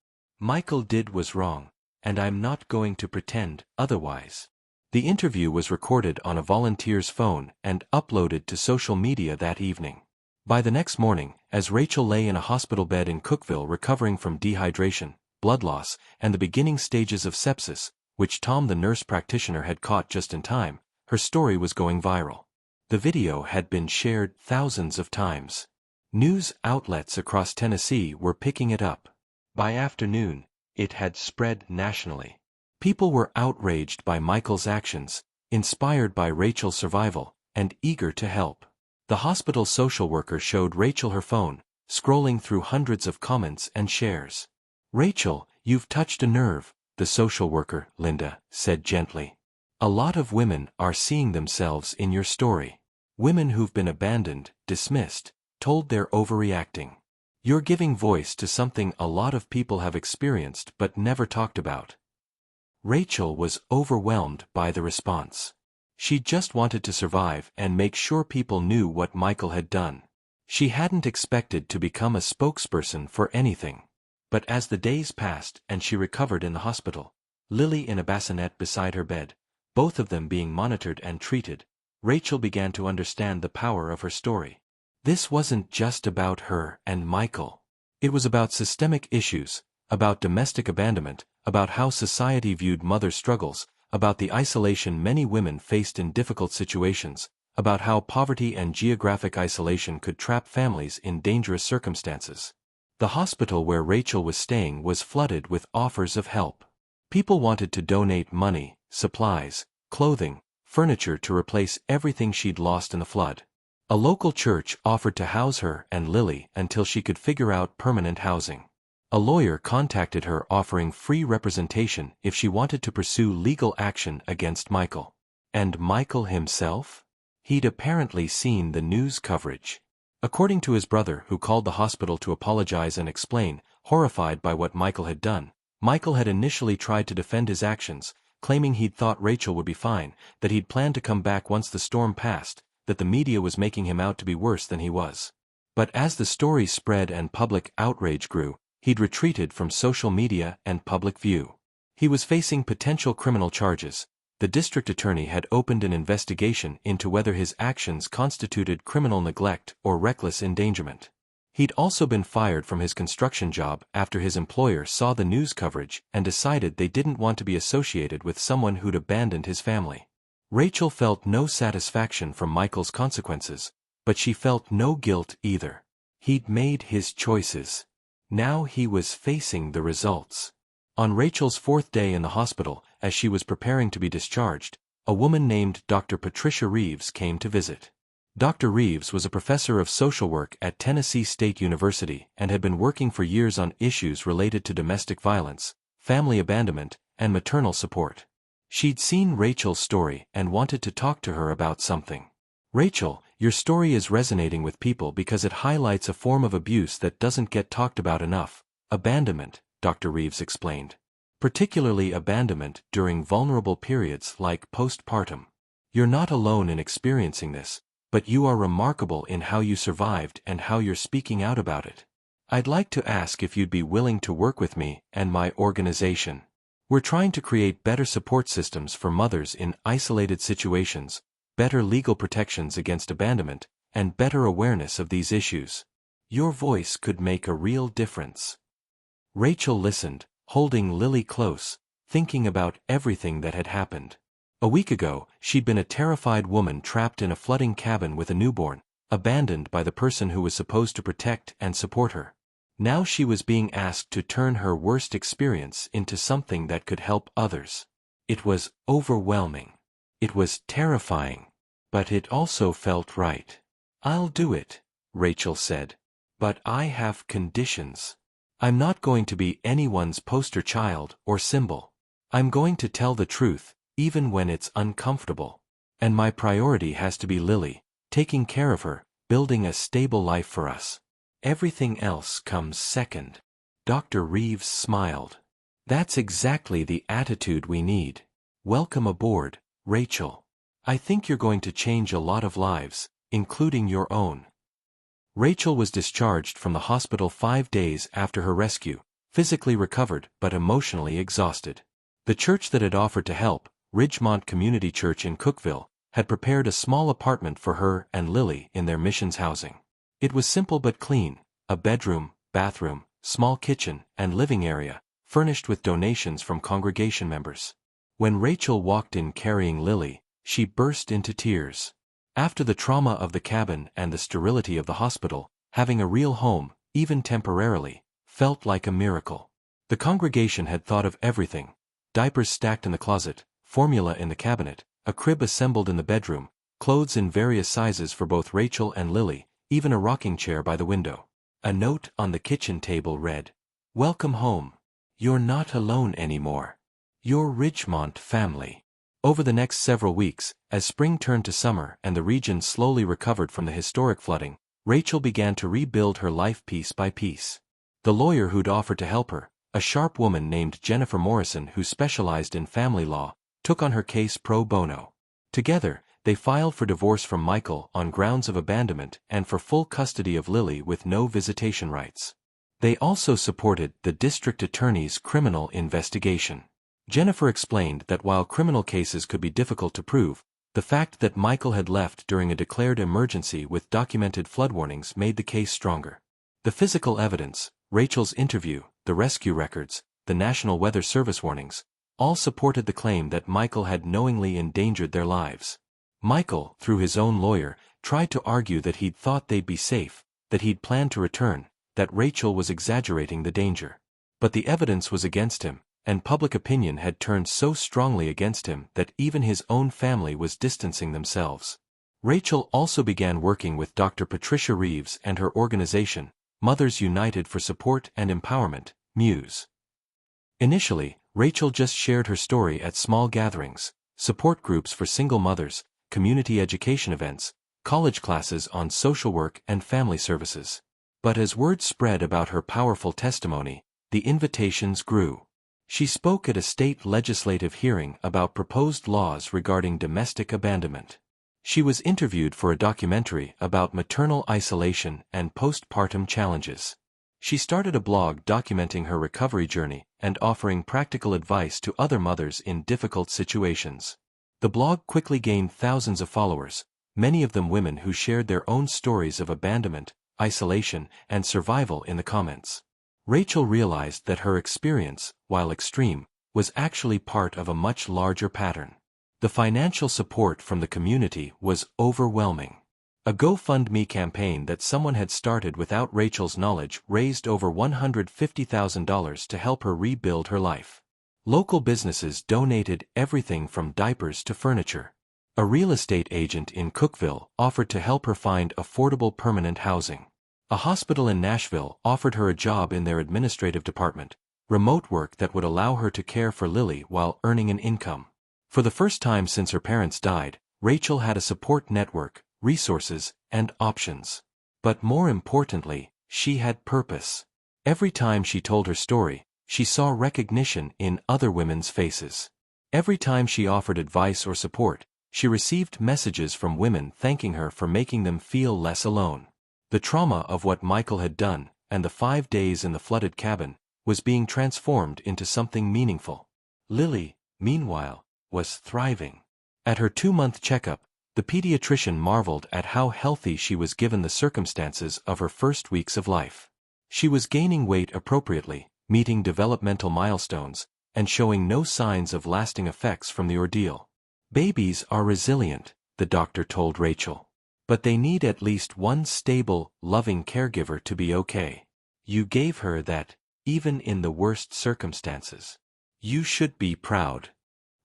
Michael did was wrong, and I'm not going to pretend otherwise." The interview was recorded on a volunteer's phone and uploaded to social media that evening. By the next morning, as Rachel lay in a hospital bed in Cookville recovering from dehydration, blood loss, and the beginning stages of sepsis, which Tom the nurse practitioner had caught just in time, her story was going viral. The video had been shared thousands of times. News outlets across Tennessee were picking it up. By afternoon, it had spread nationally. People were outraged by Michael's actions, inspired by Rachel's survival, and eager to help. The hospital social worker showed Rachel her phone, scrolling through hundreds of comments and shares. "Rachel, you've touched a nerve," the social worker, Linda, said gently. "A lot of women are seeing themselves in your story. Women who've been abandoned, dismissed, told they're overreacting. You're giving voice to something a lot of people have experienced but never talked about." Rachel was overwhelmed by the response. She just wanted to survive and make sure people knew what Michael had done. She hadn't expected to become a spokesperson for anything. But as the days passed and she recovered in the hospital, Lily in a bassinet beside her bed, both of them being monitored and treated, Rachel began to understand the power of her story. This wasn't just about her and Michael. It was about systemic issues, about domestic abandonment, about how society viewed mother struggles, about the isolation many women faced in difficult situations, about how poverty and geographic isolation could trap families in dangerous circumstances. The hospital where Rachel was staying was flooded with offers of help. People wanted to donate money, supplies, clothing, furniture to replace everything she'd lost in the flood. A local church offered to house her and Lily until she could figure out permanent housing. A lawyer contacted her offering free representation if she wanted to pursue legal action against Michael. And Michael himself? He'd apparently seen the news coverage. According to his brother, who called the hospital to apologize and explain, horrified by what Michael had done, Michael had initially tried to defend his actions, claiming he'd thought Rachel would be fine, that he'd planned to come back once the storm passed, that the media was making him out to be worse than he was. But as the story spread and public outrage grew, he'd retreated from social media and public view. He was facing potential criminal charges. The district attorney had opened an investigation into whether his actions constituted criminal neglect or reckless endangerment. He'd also been fired from his construction job after his employer saw the news coverage and decided they didn't want to be associated with someone who'd abandoned his family. Rachel felt no satisfaction from Michael's consequences, but she felt no guilt either. He'd made his choices. Now he was facing the results. On Rachel's fourth day in the hospital, as she was preparing to be discharged, a woman named Dr. Patricia Reeves came to visit. Dr. Reeves was a professor of social work at Tennessee State University and had been working for years on issues related to domestic violence, family abandonment, and maternal support. She'd seen Rachel's story and wanted to talk to her about something. "Rachel, your story is resonating with people because it highlights a form of abuse that doesn't get talked about enough: abandonment," Dr. Reeves explained. "Particularly abandonment during vulnerable periods like postpartum. You're not alone in experiencing this, but you are remarkable in how you survived and how you're speaking out about it. I'd like to ask if you'd be willing to work with me and my organization. We're trying to create better support systems for mothers in isolated situations, better legal protections against abandonment, and better awareness of these issues. Your voice could make a real difference." Rachel listened, holding Lily close, thinking about everything that had happened. A week ago, she'd been a terrified woman trapped in a flooding cabin with a newborn, abandoned by the person who was supposed to protect and support her. Now she was being asked to turn her worst experience into something that could help others. It was overwhelming. It was terrifying. But it also felt right. "I'll do it," Rachel said. "But I have conditions. I'm not going to be anyone's poster child or symbol. I'm going to tell the truth, even when it's uncomfortable. And my priority has to be Lily, taking care of her, building a stable life for us. Everything else comes second." Dr. Reeves smiled. "That's exactly the attitude we need. Welcome aboard, Rachel. I think you're going to change a lot of lives, including your own." Rachel was discharged from the hospital 5 days after her rescue, physically recovered but emotionally exhausted. The church that had offered to help, Ridgemont Community Church in Cookeville, had prepared a small apartment for her and Lily in their missions housing. It was simple but clean: a bedroom, bathroom, small kitchen, and living area, furnished with donations from congregation members. When Rachel walked in carrying Lily, she burst into tears. After the trauma of the cabin and the sterility of the hospital, having a real home, even temporarily, felt like a miracle. The congregation had thought of everything: diapers stacked in the closet, formula in the cabinet, a crib assembled in the bedroom, clothes in various sizes for both Rachel and Lily, even a rocking chair by the window. A note on the kitchen table read, "Welcome home. You're not alone anymore. You're Ridgemont family." Over the next several weeks, as spring turned to summer and the region slowly recovered from the historic flooding, Rachel began to rebuild her life piece by piece. The lawyer who'd offered to help her, a sharp woman named Jennifer Morrison who specialized in family law, took on her case pro bono. Together, they filed for divorce from Michael on grounds of abandonment and for full custody of Lily with no visitation rights. They also supported the district attorney's criminal investigation. Jennifer explained that while criminal cases could be difficult to prove, the fact that Michael had left during a declared emergency with documented flood warnings made the case stronger. The physical evidence, Rachel's interview, the rescue records, the National Weather Service warnings, all supported the claim that Michael had knowingly endangered their lives. Michael, through his own lawyer, tried to argue that he'd thought they'd be safe, that he'd planned to return, that Rachel was exaggerating the danger. But the evidence was against him, and public opinion had turned so strongly against him that even his own family was distancing themselves. Rachel also began working with Dr. Patricia Reeves and her organization, Mothers United for Support and Empowerment, MUSE. Initially, Rachel just shared her story at small gatherings, support groups for single mothers, community education events, college classes on social work and family services. But as word spread about her powerful testimony, the invitations grew. She spoke at a state legislative hearing about proposed laws regarding domestic abandonment. She was interviewed for a documentary about maternal isolation and postpartum challenges. She started a blog documenting her recovery journey and offering practical advice to other mothers in difficult situations. The blog quickly gained thousands of followers, many of them women who shared their own stories of abandonment, isolation, and survival in the comments. Rachel realized that her experience, while extreme, was actually part of a much larger pattern. The financial support from the community was overwhelming. A GoFundMe campaign that someone had started without Rachel's knowledge raised over $150,000 to help her rebuild her life. Local businesses donated everything from diapers to furniture. A real estate agent in Cookeville offered to help her find affordable permanent housing. A hospital in Nashville offered her a job in their administrative department, remote work that would allow her to care for Lily while earning an income. For the first time since her parents died, Rachel had a support network, resources, and options. But more importantly, she had purpose. Every time she told her story, she saw recognition in other women's faces. Every time she offered advice or support, she received messages from women thanking her for making them feel less alone. The trauma of what Michael had done, and the 5 days in the flooded cabin, was being transformed into something meaningful. Lily, meanwhile, was thriving. At her 2-month checkup, the pediatrician marveled at how healthy she was given the circumstances of her first weeks of life. She was gaining weight appropriately, meeting developmental milestones, and showing no signs of lasting effects from the ordeal. "Babies are resilient," the doctor told Rachel. "But they need at least one stable, loving caregiver to be okay. You gave her that, even in the worst circumstances. You should be proud."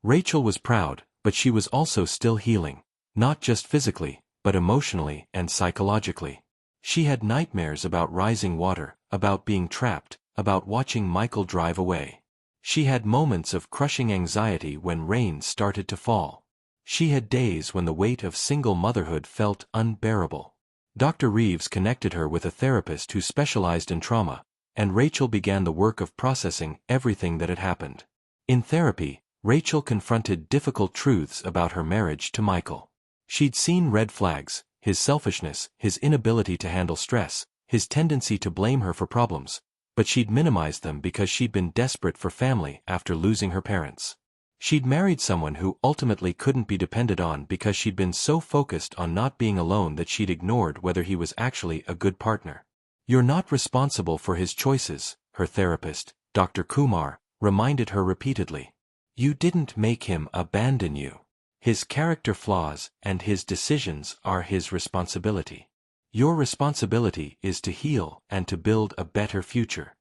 Rachel was proud, but she was also still healing, not just physically, but emotionally and psychologically. She had nightmares about rising water, about being trapped, about watching Michael drive away. She had moments of crushing anxiety when rain started to fall. She had days when the weight of single motherhood felt unbearable. Dr. Reeves connected her with a therapist who specialized in trauma, and Rachel began the work of processing everything that had happened. In therapy, Rachel confronted difficult truths about her marriage to Michael. She'd seen red flags, his selfishness, his inability to handle stress, his tendency to blame her for problems, but she'd minimized them because she'd been desperate for family after losing her parents. She'd married someone who ultimately couldn't be depended on because she'd been so focused on not being alone that she'd ignored whether he was actually a good partner. "You're not responsible for his choices," her therapist, Dr. Kumar, reminded her repeatedly. "You didn't make him abandon you. His character flaws and his decisions are his responsibility. Your responsibility is to heal and to build a better future."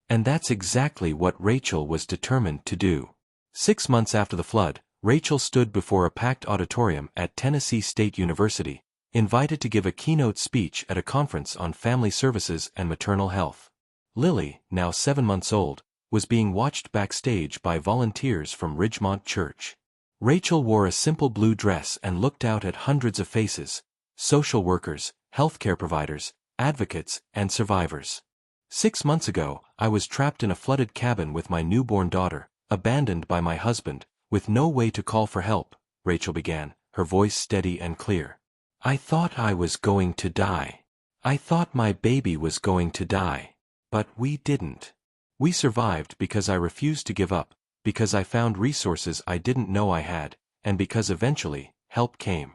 And that's exactly what Rachel was determined to do. 6 months after the flood, Rachel stood before a packed auditorium at Tennessee State University, invited to give a keynote speech at a conference on family services and maternal health. Lily, now 7 months old, was being watched backstage by volunteers from Ridgemont Church. Rachel wore a simple blue dress and looked out at hundreds of faces: social workers, healthcare providers, advocates, and survivors. 6 months ago, I was trapped in a flooded cabin with my newborn daughter, abandoned by my husband, with no way to call for help, Rachel began, her voice steady and clear. I thought I was going to die. I thought my baby was going to die. But we didn't. We survived because I refused to give up, because I found resources I didn't know I had, and because eventually, help came.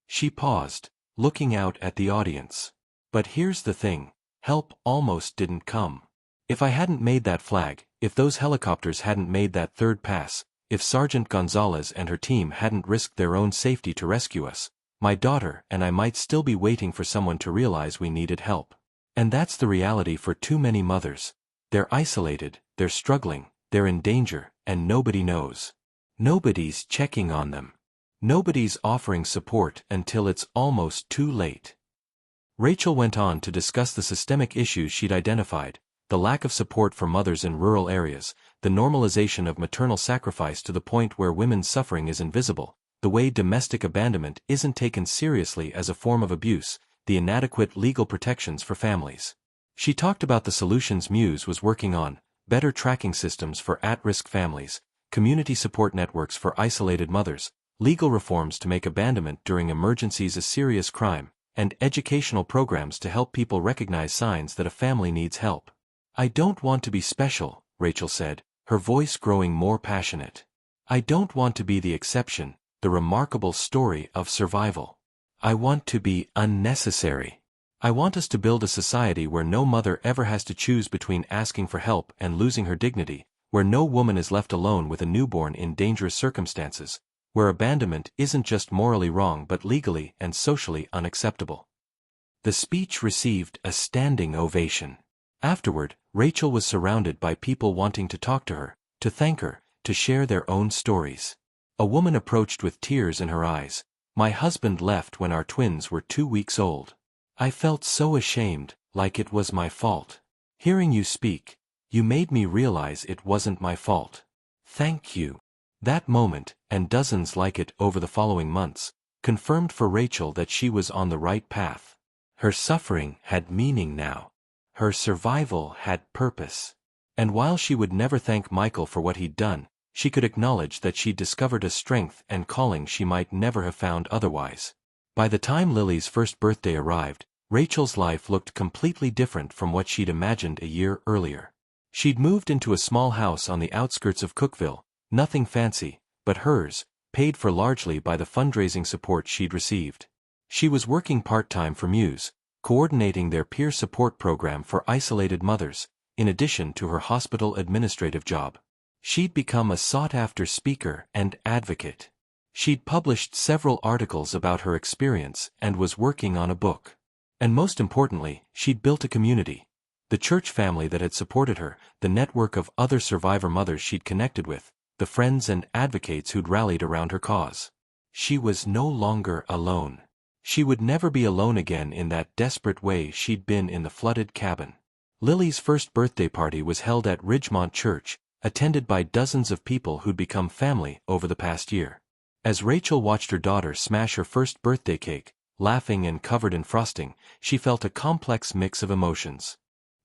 She paused, looking out at the audience. But here's the thing, help almost didn't come. If I hadn't made that flag, if those helicopters hadn't made that third pass, if Sergeant Gonzalez and her team hadn't risked their own safety to rescue us, my daughter and I might still be waiting for someone to realize we needed help. And that's the reality for too many mothers. They're isolated, they're struggling, they're in danger, and nobody knows. Nobody's checking on them. Nobody's offering support until it's almost too late. Rachel went on to discuss the systemic issues she'd identified: the lack of support for mothers in rural areas, the normalization of maternal sacrifice to the point where women's suffering is invisible, the way domestic abandonment isn't taken seriously as a form of abuse, the inadequate legal protections for families. She talked about the solutions Muse was working on: better tracking systems for at-risk families, community support networks for isolated mothers, legal reforms to make abandonment during emergencies a serious crime, and educational programs to help people recognize signs that a family needs help. I don't want to be special, Rachel said, her voice growing more passionate. I don't want to be the exception, the remarkable story of survival. I want to be unnecessary. I want us to build a society where no mother ever has to choose between asking for help and losing her dignity, where no woman is left alone with a newborn in dangerous circumstances, where abandonment isn't just morally wrong but legally and socially unacceptable. The speech received a standing ovation. Afterward, Rachel was surrounded by people wanting to talk to her, to thank her, to share their own stories. A woman approached with tears in her eyes. My husband left when our twins were 2 weeks old. I felt so ashamed, like it was my fault. Hearing you speak, you made me realize it wasn't my fault. Thank you. That moment, and dozens like it over the following months, confirmed for Rachel that she was on the right path. Her suffering had meaning now. Her survival had purpose. And while she would never thank Michael for what he'd done, she could acknowledge that she'd discovered a strength and calling she might never have found otherwise. By the time Lily's first birthday arrived, Rachel's life looked completely different from what she'd imagined a year earlier. She'd moved into a small house on the outskirts of Cookeville, nothing fancy, but hers, paid for largely by the fundraising support she'd received. She was working part-time for Muse, coordinating their peer support program for isolated mothers, in addition to her hospital administrative job. She'd become a sought-after speaker and advocate. She'd published several articles about her experience and was working on a book. And most importantly, she'd built a community. The church family that had supported her, the network of other survivor mothers she'd connected with, the friends and advocates who'd rallied around her cause. She was no longer alone. She would never be alone again in that desperate way she'd been in the flooded cabin. Lily's first birthday party was held at Ridgemont Church, attended by dozens of people who'd become family over the past year. As Rachel watched her daughter smash her first birthday cake, laughing and covered in frosting, she felt a complex mix of emotions.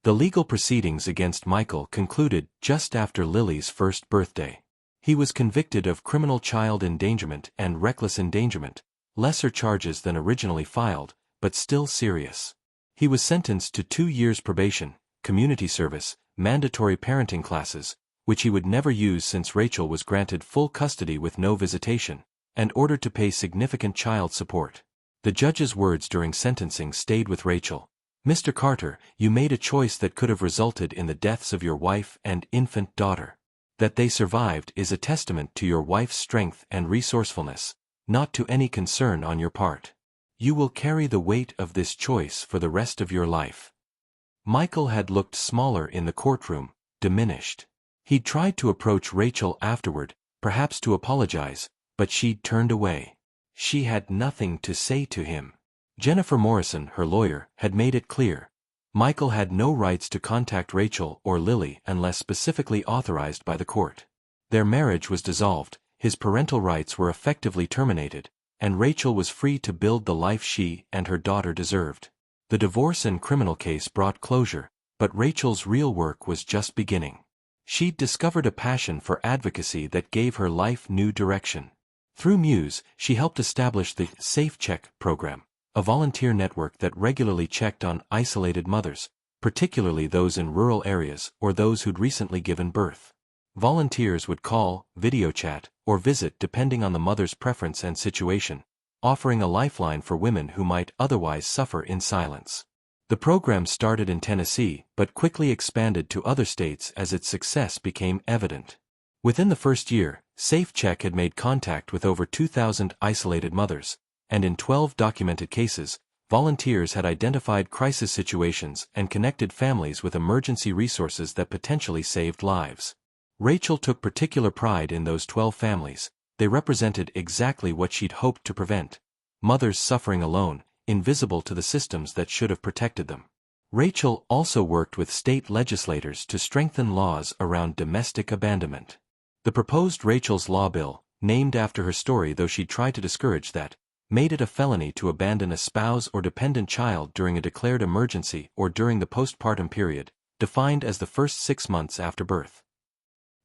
The legal proceedings against Michael concluded just after Lily's first birthday. He was convicted of criminal child endangerment and reckless endangerment, lesser charges than originally filed, but still serious. He was sentenced to 2 years probation, community service, mandatory parenting classes, which he would never use since Rachel was granted full custody with no visitation, and ordered to pay significant child support. The judge's words during sentencing stayed with Rachel. Mr. Carter, you made a choice that could have resulted in the deaths of your wife and infant daughter. That they survived is a testament to your wife's strength and resourcefulness, not to any concern on your part. You will carry the weight of this choice for the rest of your life. Michael had looked smaller in the courtroom, diminished. He'd tried to approach Rachel afterward, perhaps to apologize, but she'd turned away. She had nothing to say to him. Jennifer Morrison, her lawyer, had made it clear. Michael had no rights to contact Rachel or Lily unless specifically authorized by the court. Their marriage was dissolved, his parental rights were effectively terminated, and Rachel was free to build the life she and her daughter deserved. The divorce and criminal case brought closure, but Rachel's real work was just beginning. She'd discovered a passion for advocacy that gave her life new direction. Through Muse, she helped establish the Safe Check program, a volunteer network that regularly checked on isolated mothers, particularly those in rural areas or those who'd recently given birth. Volunteers would call, video chat, or visit depending on the mother's preference and situation, offering a lifeline for women who might otherwise suffer in silence. The program started in Tennessee but quickly expanded to other states as its success became evident. Within the first year, SafeCheck had made contact with over 2,000 isolated mothers, and in 12 documented cases, volunteers had identified crisis situations and connected families with emergency resources that potentially saved lives. Rachel took particular pride in those 12 families. They represented exactly what she'd hoped to prevent: mothers suffering alone, invisible to the systems that should have protected them. Rachel also worked with state legislators to strengthen laws around domestic abandonment. The proposed Rachel's Law bill, named after her story though she tried to discourage that, made it a felony to abandon a spouse or dependent child during a declared emergency or during the postpartum period, defined as the first 6 months after birth.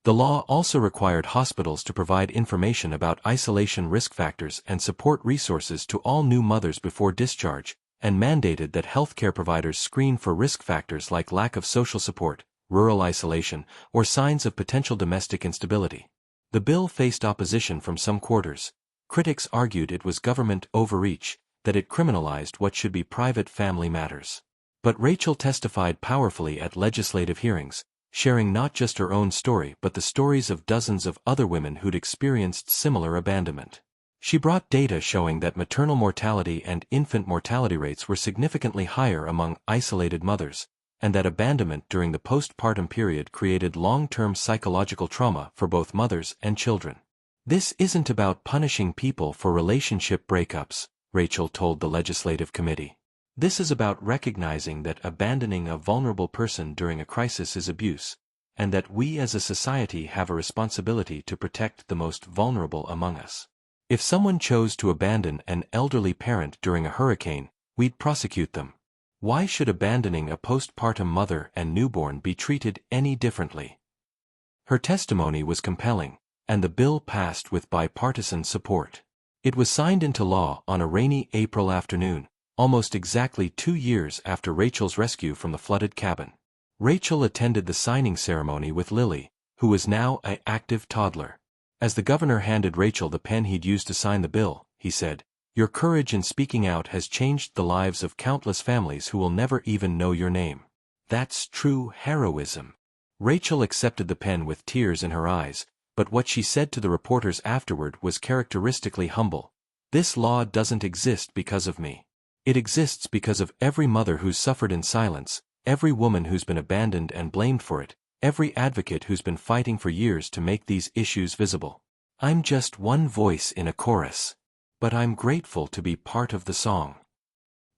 The law also required hospitals to provide information about isolation risk factors and support resources to all new mothers before discharge, and mandated that healthcare providers screen for risk factors like lack of social support, rural isolation, or signs of potential domestic instability. The bill faced opposition from some quarters. Critics argued it was government overreach, that it criminalized what should be private family matters. But Rachel testified powerfully at legislative hearings, sharing not just her own story but the stories of dozens of other women who'd experienced similar abandonment. She brought data showing that maternal mortality and infant mortality rates were significantly higher among isolated mothers, and that abandonment during the postpartum period created long-term psychological trauma for both mothers and children. "This isn't about punishing people for relationship breakups," Rachel told the legislative committee. "This is about recognizing that abandoning a vulnerable person during a crisis is abuse, and that we as a society have a responsibility to protect the most vulnerable among us. If someone chose to abandon an elderly parent during a hurricane, we'd prosecute them. Why should abandoning a postpartum mother and newborn be treated any differently?" Her testimony was compelling, and the bill passed with bipartisan support. It was signed into law on a rainy April afternoon, almost exactly 2 years after Rachel's rescue from the flooded cabin. Rachel attended the signing ceremony with Lily, who was now an active toddler. As the governor handed Rachel the pen he'd used to sign the bill, he said, "Your courage in speaking out has changed the lives of countless families who will never even know your name. That's true heroism." Rachel accepted the pen with tears in her eyes, but what she said to the reporters afterward was characteristically humble. "This law doesn't exist because of me. It exists because of every mother who's suffered in silence, every woman who's been abandoned and blamed for it, every advocate who's been fighting for years to make these issues visible. I'm just one voice in a chorus. But I'm grateful to be part of the song."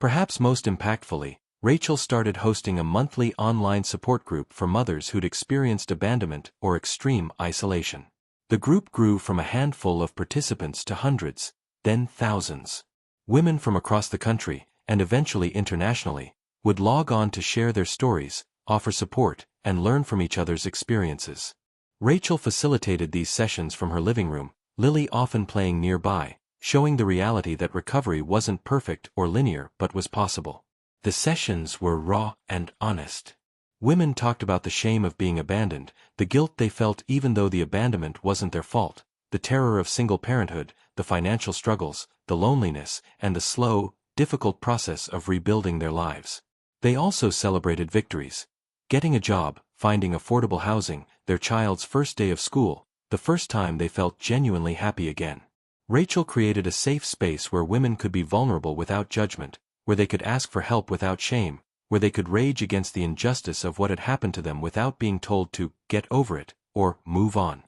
Perhaps most impactfully, Rachel started hosting a monthly online support group for mothers who'd experienced abandonment or extreme isolation. The group grew from a handful of participants to hundreds, then thousands. Women from across the country, and eventually internationally, would log on to share their stories, offer support, and learn from each other's experiences. Rachel facilitated these sessions from her living room, Lily often playing nearby, showing the reality that recovery wasn't perfect or linear but was possible. The sessions were raw and honest. Women talked about the shame of being abandoned, the guilt they felt even though the abandonment wasn't their fault, the terror of single parenthood, the financial struggles, the loneliness, and the slow, difficult process of rebuilding their lives. They also celebrated victories: getting a job, finding affordable housing, their child's first day of school, the first time they felt genuinely happy again. Rachel created a safe space where women could be vulnerable without judgment, where they could ask for help without shame, where they could rage against the injustice of what had happened to them without being told to get over it or move on.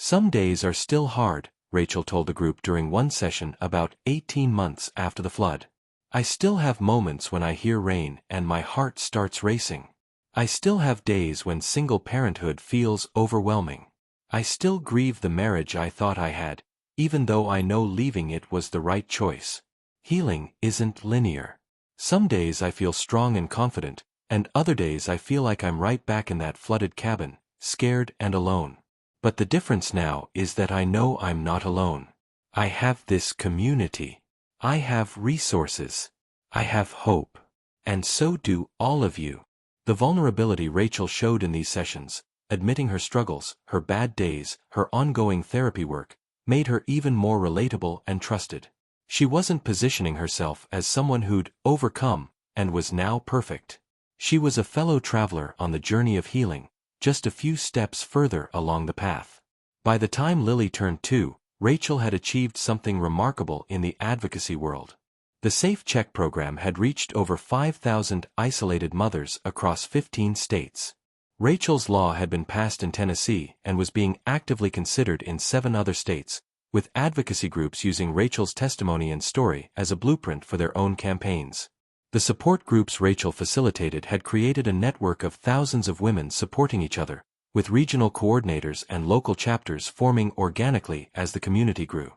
Some days are still hard, Rachel told the group during one session about 18 months after the flood. I still have moments when I hear rain and my heart starts racing. I still have days when single parenthood feels overwhelming. I still grieve the marriage I thought I had, even though I know leaving it was the right choice. Healing isn't linear. Some days I feel strong and confident, and other days I feel like I'm right back in that flooded cabin, scared and alone. But the difference now is that I know I'm not alone. I have this community. I have resources. I have hope. And so do all of you. The vulnerability Rachel showed in these sessions, admitting her struggles, her bad days, her ongoing therapy work, made her even more relatable and trusted. She wasn't positioning herself as someone who'd overcome and was now perfect. She was a fellow traveler on the journey of healing, just a few steps further along the path. By the time Lily turned 2, Rachel had achieved something remarkable in the advocacy world. The Safe Check program had reached over 5,000 isolated mothers across 15 states. Rachel's law had been passed in Tennessee and was being actively considered in 7 other states, with advocacy groups using Rachel's testimony and story as a blueprint for their own campaigns. The support groups Rachel facilitated had created a network of thousands of women supporting each other, with regional coordinators and local chapters forming organically as the community grew.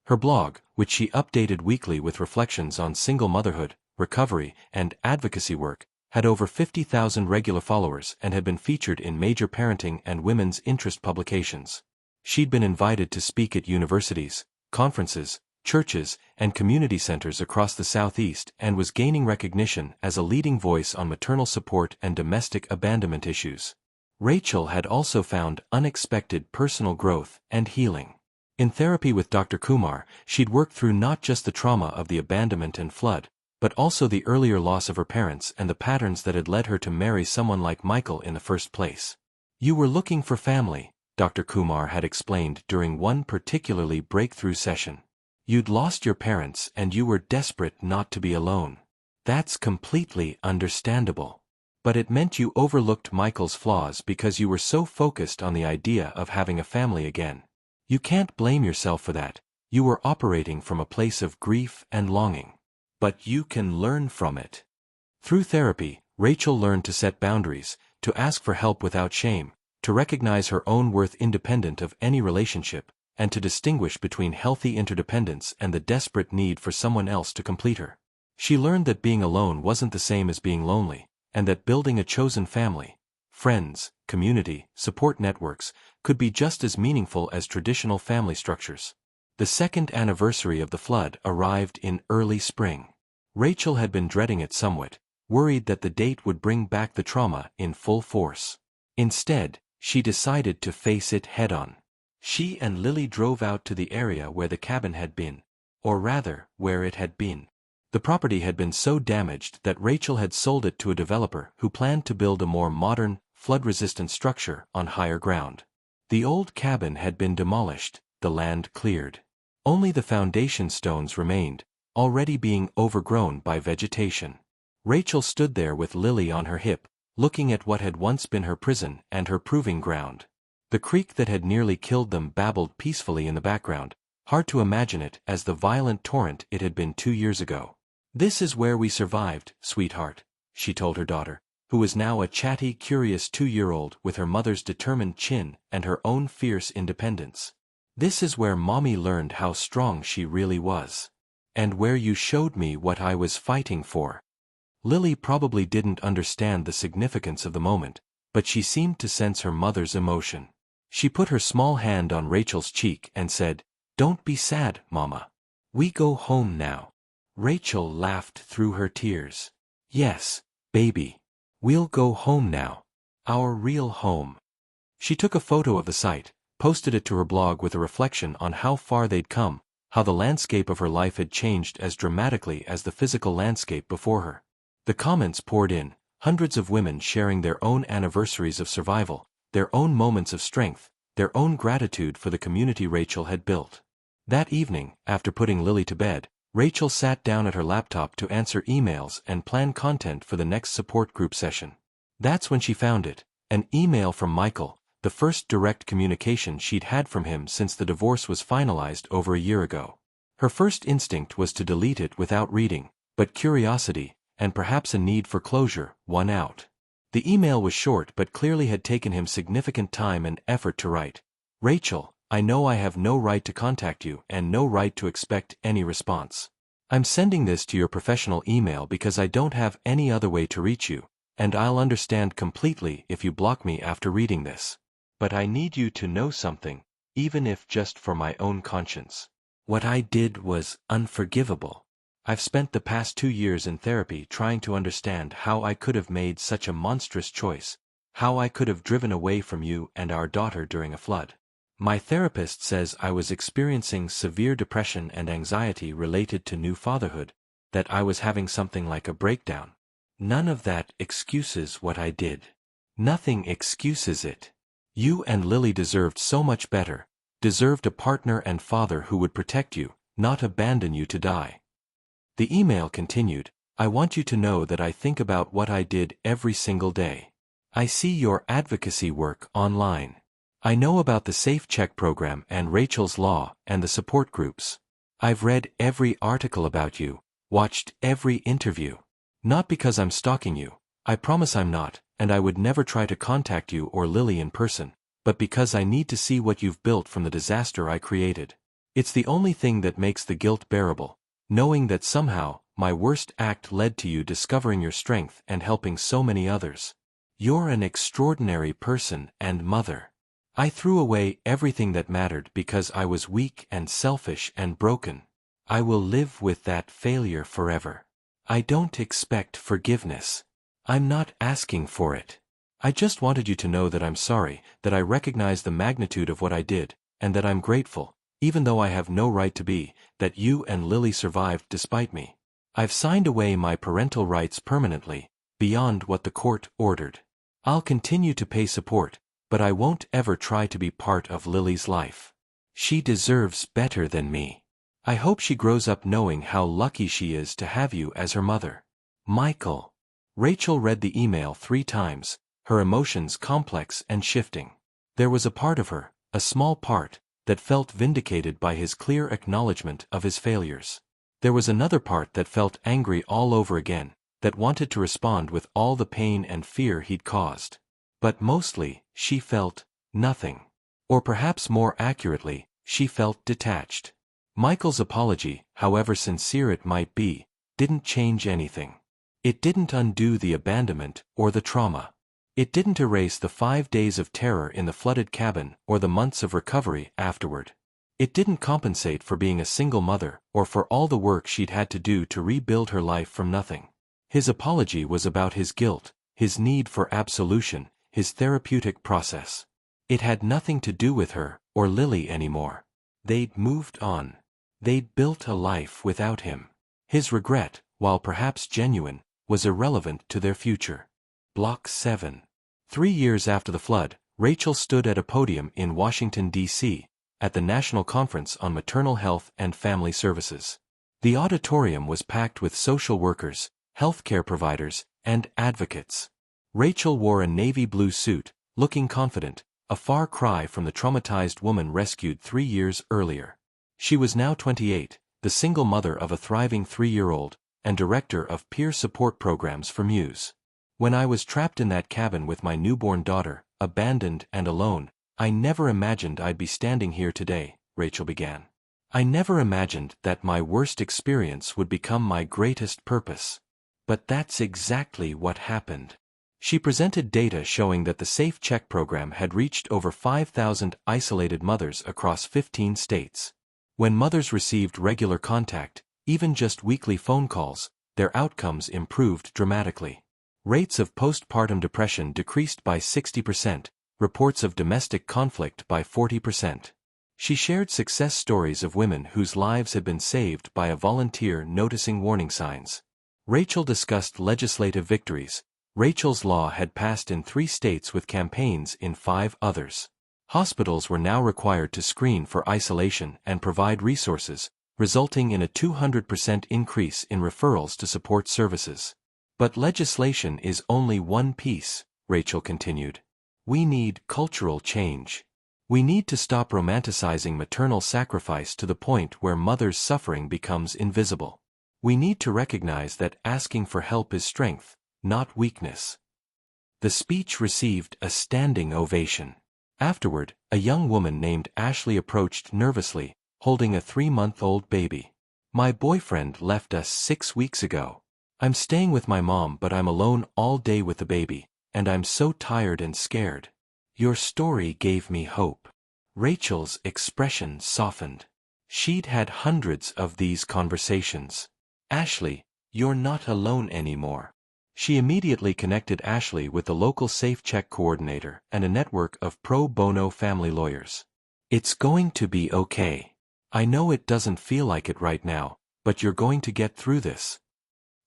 Her blog, which she updated weekly with reflections on single motherhood, recovery, and advocacy work, had over 50,000 regular followers and had been featured in major parenting and women's interest publications. She'd been invited to speak at universities, conferences, churches, and community centers across the Southeast and was gaining recognition as a leading voice on maternal support and domestic abandonment issues. Rachel had also found unexpected personal growth and healing. In therapy with Dr. Kumar, she'd worked through not just the trauma of the abandonment and flood, but also the earlier loss of her parents and the patterns that had led her to marry someone like Michael in the first place. You were looking for family, Dr. Kumar had explained during one particularly breakthrough session. You'd lost your parents and you were desperate not to be alone. That's completely understandable. But it meant you overlooked Michael's flaws because you were so focused on the idea of having a family again. You can't blame yourself for that. You were operating from a place of grief and longing. But you can learn from it. Through therapy, Rachel learned to set boundaries, to ask for help without shame, to recognize her own worth independent of any relationship, and to distinguish between healthy interdependence and the desperate need for someone else to complete her. She learned that being alone wasn't the same as being lonely, and that building a chosen family, friends, community, support networks, could be just as meaningful as traditional family structures. The second anniversary of the flood arrived in early spring. Rachel had been dreading it somewhat, worried that the date would bring back the trauma in full force. Instead, she decided to face it head-on. She and Lily drove out to the area where the cabin had been, or rather, where it had been. The property had been so damaged that Rachel had sold it to a developer who planned to build a more modern, flood-resistant structure on higher ground. The old cabin had been demolished, the land cleared. Only the foundation stones remained, already being overgrown by vegetation. Rachel stood there with Lily on her hip, looking at what had once been her prison and her proving ground. The creek that had nearly killed them babbled peacefully in the background, hard to imagine it as the violent torrent it had been 2 years ago. "This is where we survived, sweetheart," she told her daughter, who was now a chatty, curious 2-year-old with her mother's determined chin and her own fierce independence. "This is where Mommy learned how strong she really was. And where you showed me what I was fighting for." Lily probably didn't understand the significance of the moment, but she seemed to sense her mother's emotion. She put her small hand on Rachel's cheek and said, "Don't be sad, Mama. We go home now." Rachel laughed through her tears. "Yes, baby. We'll go home now. Our real home." She took a photo of the site, posted it to her blog with a reflection on how far they'd come, how the landscape of her life had changed as dramatically as the physical landscape before her. The comments poured in, hundreds of women sharing their own anniversaries of survival, their own moments of strength, their own gratitude for the community Rachel had built. That evening, after putting Lily to bed, Rachel sat down at her laptop to answer emails and plan content for the next support group session. That's when she found it, an email from Michael, the first direct communication she'd had from him since the divorce was finalized over a year ago. Her first instinct was to delete it without reading, but curiosity, and perhaps a need for closure, won out. The email was short but clearly had taken him significant time and effort to write. Rachel, I know I have no right to contact you and no right to expect any response. I'm sending this to your professional email because I don't have any other way to reach you, and I'll understand completely if you block me after reading this. But I need you to know something, even if just for my own conscience. What I did was unforgivable. I've spent the past 2 years in therapy trying to understand how I could have made such a monstrous choice, how I could have driven away from you and our daughter during a flood. My therapist says I was experiencing severe depression and anxiety related to new fatherhood, that I was having something like a breakdown. None of that excuses what I did. Nothing excuses it. You and Lily deserved so much better, deserved a partner and father who would protect you, not abandon you to die. The email continued, I want you to know that I think about what I did every single day. I see your advocacy work online. I know about the Safe Check program and Rachel's Law and the support groups. I've read every article about you, watched every interview. Not because I'm stalking you, I promise I'm not, and I would never try to contact you or Lily in person, but because I need to see what you've built from the disaster I created. It's the only thing that makes the guilt bearable, knowing that somehow, my worst act led to you discovering your strength and helping so many others. You're an extraordinary person and mother. I threw away everything that mattered because I was weak and selfish and broken. I will live with that failure forever. I don't expect forgiveness. I'm not asking for it. I just wanted you to know that I'm sorry, that I recognize the magnitude of what I did, and that I'm grateful, even though I have no right to be, that you and Lily survived despite me. I've signed away my parental rights permanently, beyond what the court ordered. I'll continue to pay support, but I won't ever try to be part of Lily's life. She deserves better than me. I hope she grows up knowing how lucky she is to have you as her mother. Michael. Rachel read the email 3 times, her emotions complex and shifting. There was a part of her, a small part, that felt vindicated by his clear acknowledgement of his failures. There was another part that felt angry all over again, that wanted to respond with all the pain and fear he'd caused. But mostly, she felt nothing. Or perhaps more accurately, she felt detached. Michael's apology, however sincere it might be, didn't change anything. It didn't undo the abandonment or the trauma. It didn't erase the 5 days of terror in the flooded cabin or the months of recovery afterward. It didn't compensate for being a single mother or for all the work she'd had to do to rebuild her life from nothing. His apology was about his guilt, his need for absolution, his therapeutic process. It had nothing to do with her or Lily anymore. They'd moved on. They'd built a life without him. His regret, while perhaps genuine, was irrelevant to their future. Block 7. 3 years after the flood, Rachel stood at a podium in Washington, D.C., at the National Conference on Maternal Health and Family Services. The auditorium was packed with social workers, healthcare providers, and advocates. Rachel wore a navy blue suit, looking confident, a far cry from the traumatized woman rescued 3 years earlier. She was now 28, the single mother of a thriving 3-year-old, and director of peer support programs for Muse. When I was trapped in that cabin with my newborn daughter, abandoned and alone, I never imagined I'd be standing here today, Rachel began. I never imagined that my worst experience would become my greatest purpose. But that's exactly what happened. She presented data showing that the Safe Check program had reached over 5,000 isolated mothers across 15 states. When mothers received regular contact, even just weekly phone calls, their outcomes improved dramatically. Rates of postpartum depression decreased by 60%, reports of domestic conflict by 40%. She shared success stories of women whose lives had been saved by a volunteer noticing warning signs. Rachel discussed legislative victories. Rachel's Law had passed in 3 states with campaigns in 5 others. Hospitals were now required to screen for isolation and provide resources, resulting in a 200% increase in referrals to support services. But legislation is only one piece, Rachel continued. We need cultural change. We need to stop romanticizing maternal sacrifice to the point where mother's suffering becomes invisible. We need to recognize that asking for help is strength, not weakness. The speech received a standing ovation. Afterward, a young woman named Ashley approached nervously, holding a 3-month-old baby. My boyfriend left us 6 weeks ago. I'm staying with my mom, but I'm alone all day with the baby, and I'm so tired and scared. Your story gave me hope. Rachel's expression softened. She'd had hundreds of these conversations. Ashley, you're not alone anymore. She immediately connected Ashley with the local Safe Check coordinator and a network of pro bono family lawyers. It's going to be okay. I know it doesn't feel like it right now, but you're going to get through this.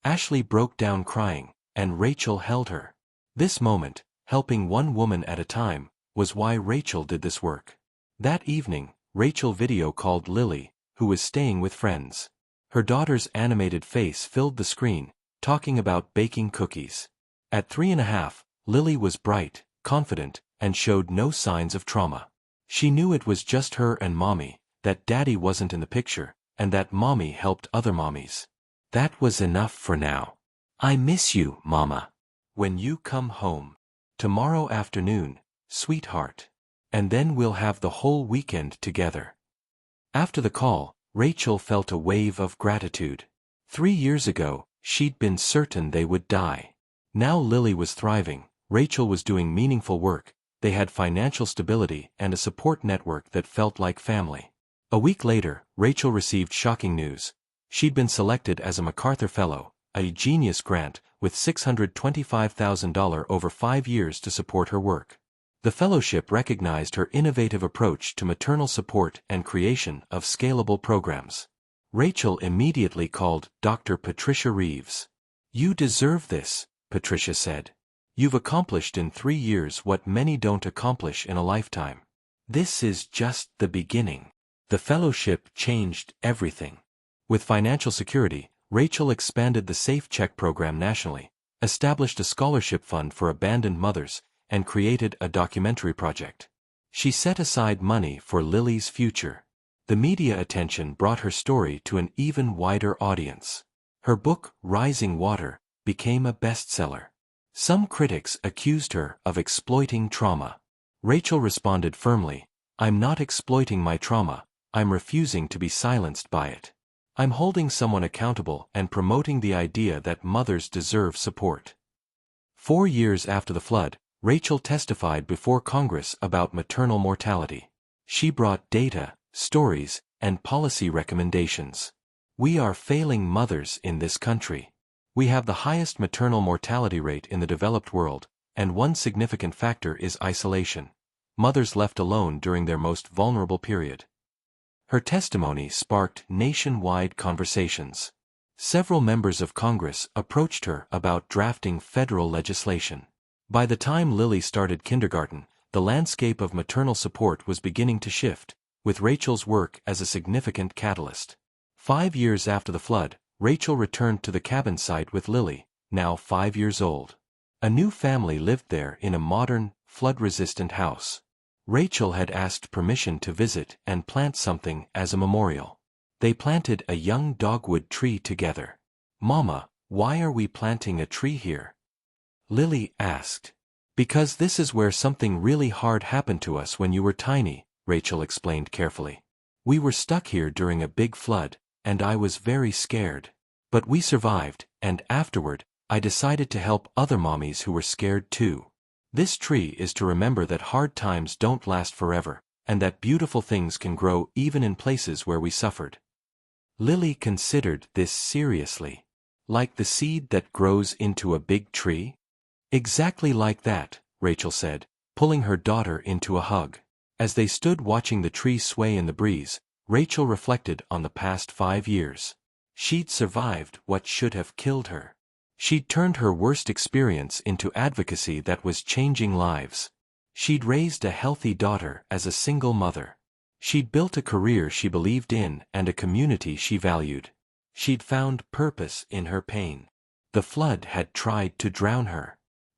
Ashley broke down crying, and Rachel held her. This moment, helping one woman at a time, was why Rachel did this work. That evening, Rachel video called Lily, who was staying with friends. Her daughter's animated face filled the screen, talking about baking cookies. At 3.5, Lily was bright, confident, and showed no signs of trauma. She knew it was just her and mommy, that daddy wasn't in the picture, and that mommy helped other mommies. That was enough for now. I miss you, mama. When you come home. Tomorrow afternoon, sweetheart. And then we'll have the whole weekend together. After the call, Rachel felt a wave of gratitude. 3 years ago, she'd been certain they would die. Now Lily was thriving, Rachel was doing meaningful work, they had financial stability and a support network that felt like family. A week later, Rachel received shocking news. She'd been selected as a MacArthur Fellow, a genius grant, with $625,000 over 5 years to support her work. The fellowship recognized her innovative approach to maternal support and creation of scalable programs. Rachel immediately called Dr. Patricia Reeves. You deserve this, Patricia said. You've accomplished in 3 years what many don't accomplish in a lifetime. This is just the beginning. The fellowship changed everything. With financial security, Rachel expanded the Safe Check program nationally, established a scholarship fund for abandoned mothers, and created a documentary project. She set aside money for Lily's future. The media attention brought her story to an even wider audience. Her book, Rising Water, became a bestseller. Some critics accused her of exploiting trauma. Rachel responded firmly, I'm not exploiting my trauma, I'm refusing to be silenced by it. I'm holding someone accountable and promoting the idea that mothers deserve support. 4 years after the flood, Rachel testified before Congress about maternal mortality. She brought data, stories, and policy recommendations. We are failing mothers in this country. We have the highest maternal mortality rate in the developed world, and one significant factor is isolation. Mothers left alone during their most vulnerable period. Her testimony sparked nationwide conversations. Several members of Congress approached her about drafting federal legislation. By the time Lily started kindergarten, the landscape of maternal support was beginning to shift, with Rachel's work as a significant catalyst. 5 years after the flood, Rachel returned to the cabin site with Lily, now 5 years old. A new family lived there in a modern, flood-resistant house. Rachel had asked permission to visit and plant something as a memorial. They planted a young dogwood tree together. Mama, why are we planting a tree here? Lily asked. Because this is where something really hard happened to us when you were tiny, Rachel explained carefully. We were stuck here during a big flood, and I was very scared. But we survived, and afterward, I decided to help other mommies who were scared too. This tree is to remember that hard times don't last forever, and that beautiful things can grow even in places where we suffered. Lily considered this seriously. Like the seed that grows into a big tree? Exactly like that, Rachel said, pulling her daughter into a hug. As they stood watching the tree sway in the breeze, Rachel reflected on the past 5 years. She'd survived what should have killed her. She'd turned her worst experience into advocacy that was changing lives. She'd raised a healthy daughter as a single mother. She'd built a career she believed in and a community she valued. She'd found purpose in her pain. The flood had tried to drown her.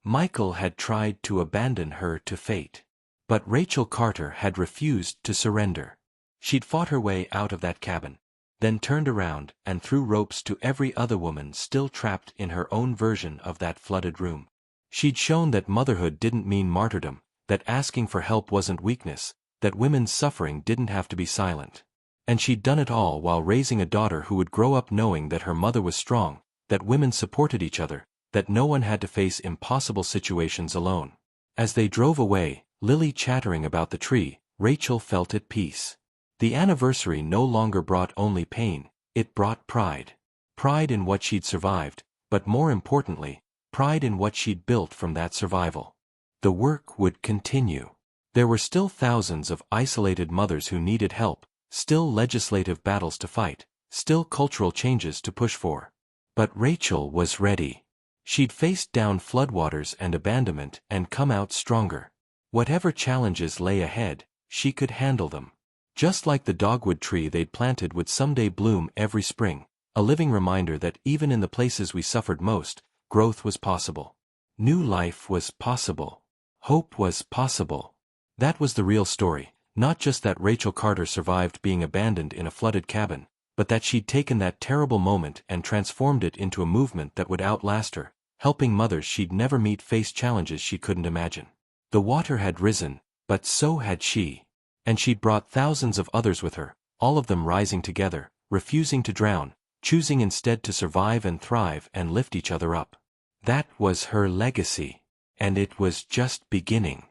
Michael had tried to abandon her to fate. But Rachel Carter had refused to surrender. She'd fought her way out of that cabin, then turned around and threw ropes to every other woman still trapped in her own version of that flooded room. She'd shown that motherhood didn't mean martyrdom, that asking for help wasn't weakness, that women's suffering didn't have to be silent. And she'd done it all while raising a daughter who would grow up knowing that her mother was strong, that women supported each other, that no one had to face impossible situations alone. As they drove away, Lily chattering about the tree, Rachel felt at peace. The anniversary no longer brought only pain, it brought pride. Pride in what she'd survived, but more importantly, pride in what she'd built from that survival. The work would continue. There were still thousands of isolated mothers who needed help, still legislative battles to fight, still cultural changes to push for. But Rachel was ready. She'd faced down floodwaters and abandonment and come out stronger. Whatever challenges lay ahead, she could handle them. Just like the dogwood tree they'd planted would someday bloom every spring, a living reminder that even in the places we suffered most, growth was possible. New life was possible. Hope was possible. That was the real story, not just that Rachel Carter survived being abandoned in a flooded cabin, but that she'd taken that terrible moment and transformed it into a movement that would outlast her, helping mothers she'd never meet face challenges she couldn't imagine. The water had risen, but so had she. And she'd brought thousands of others with her, all of them rising together, refusing to drown, choosing instead to survive and thrive and lift each other up. That was her legacy. And it was just beginning.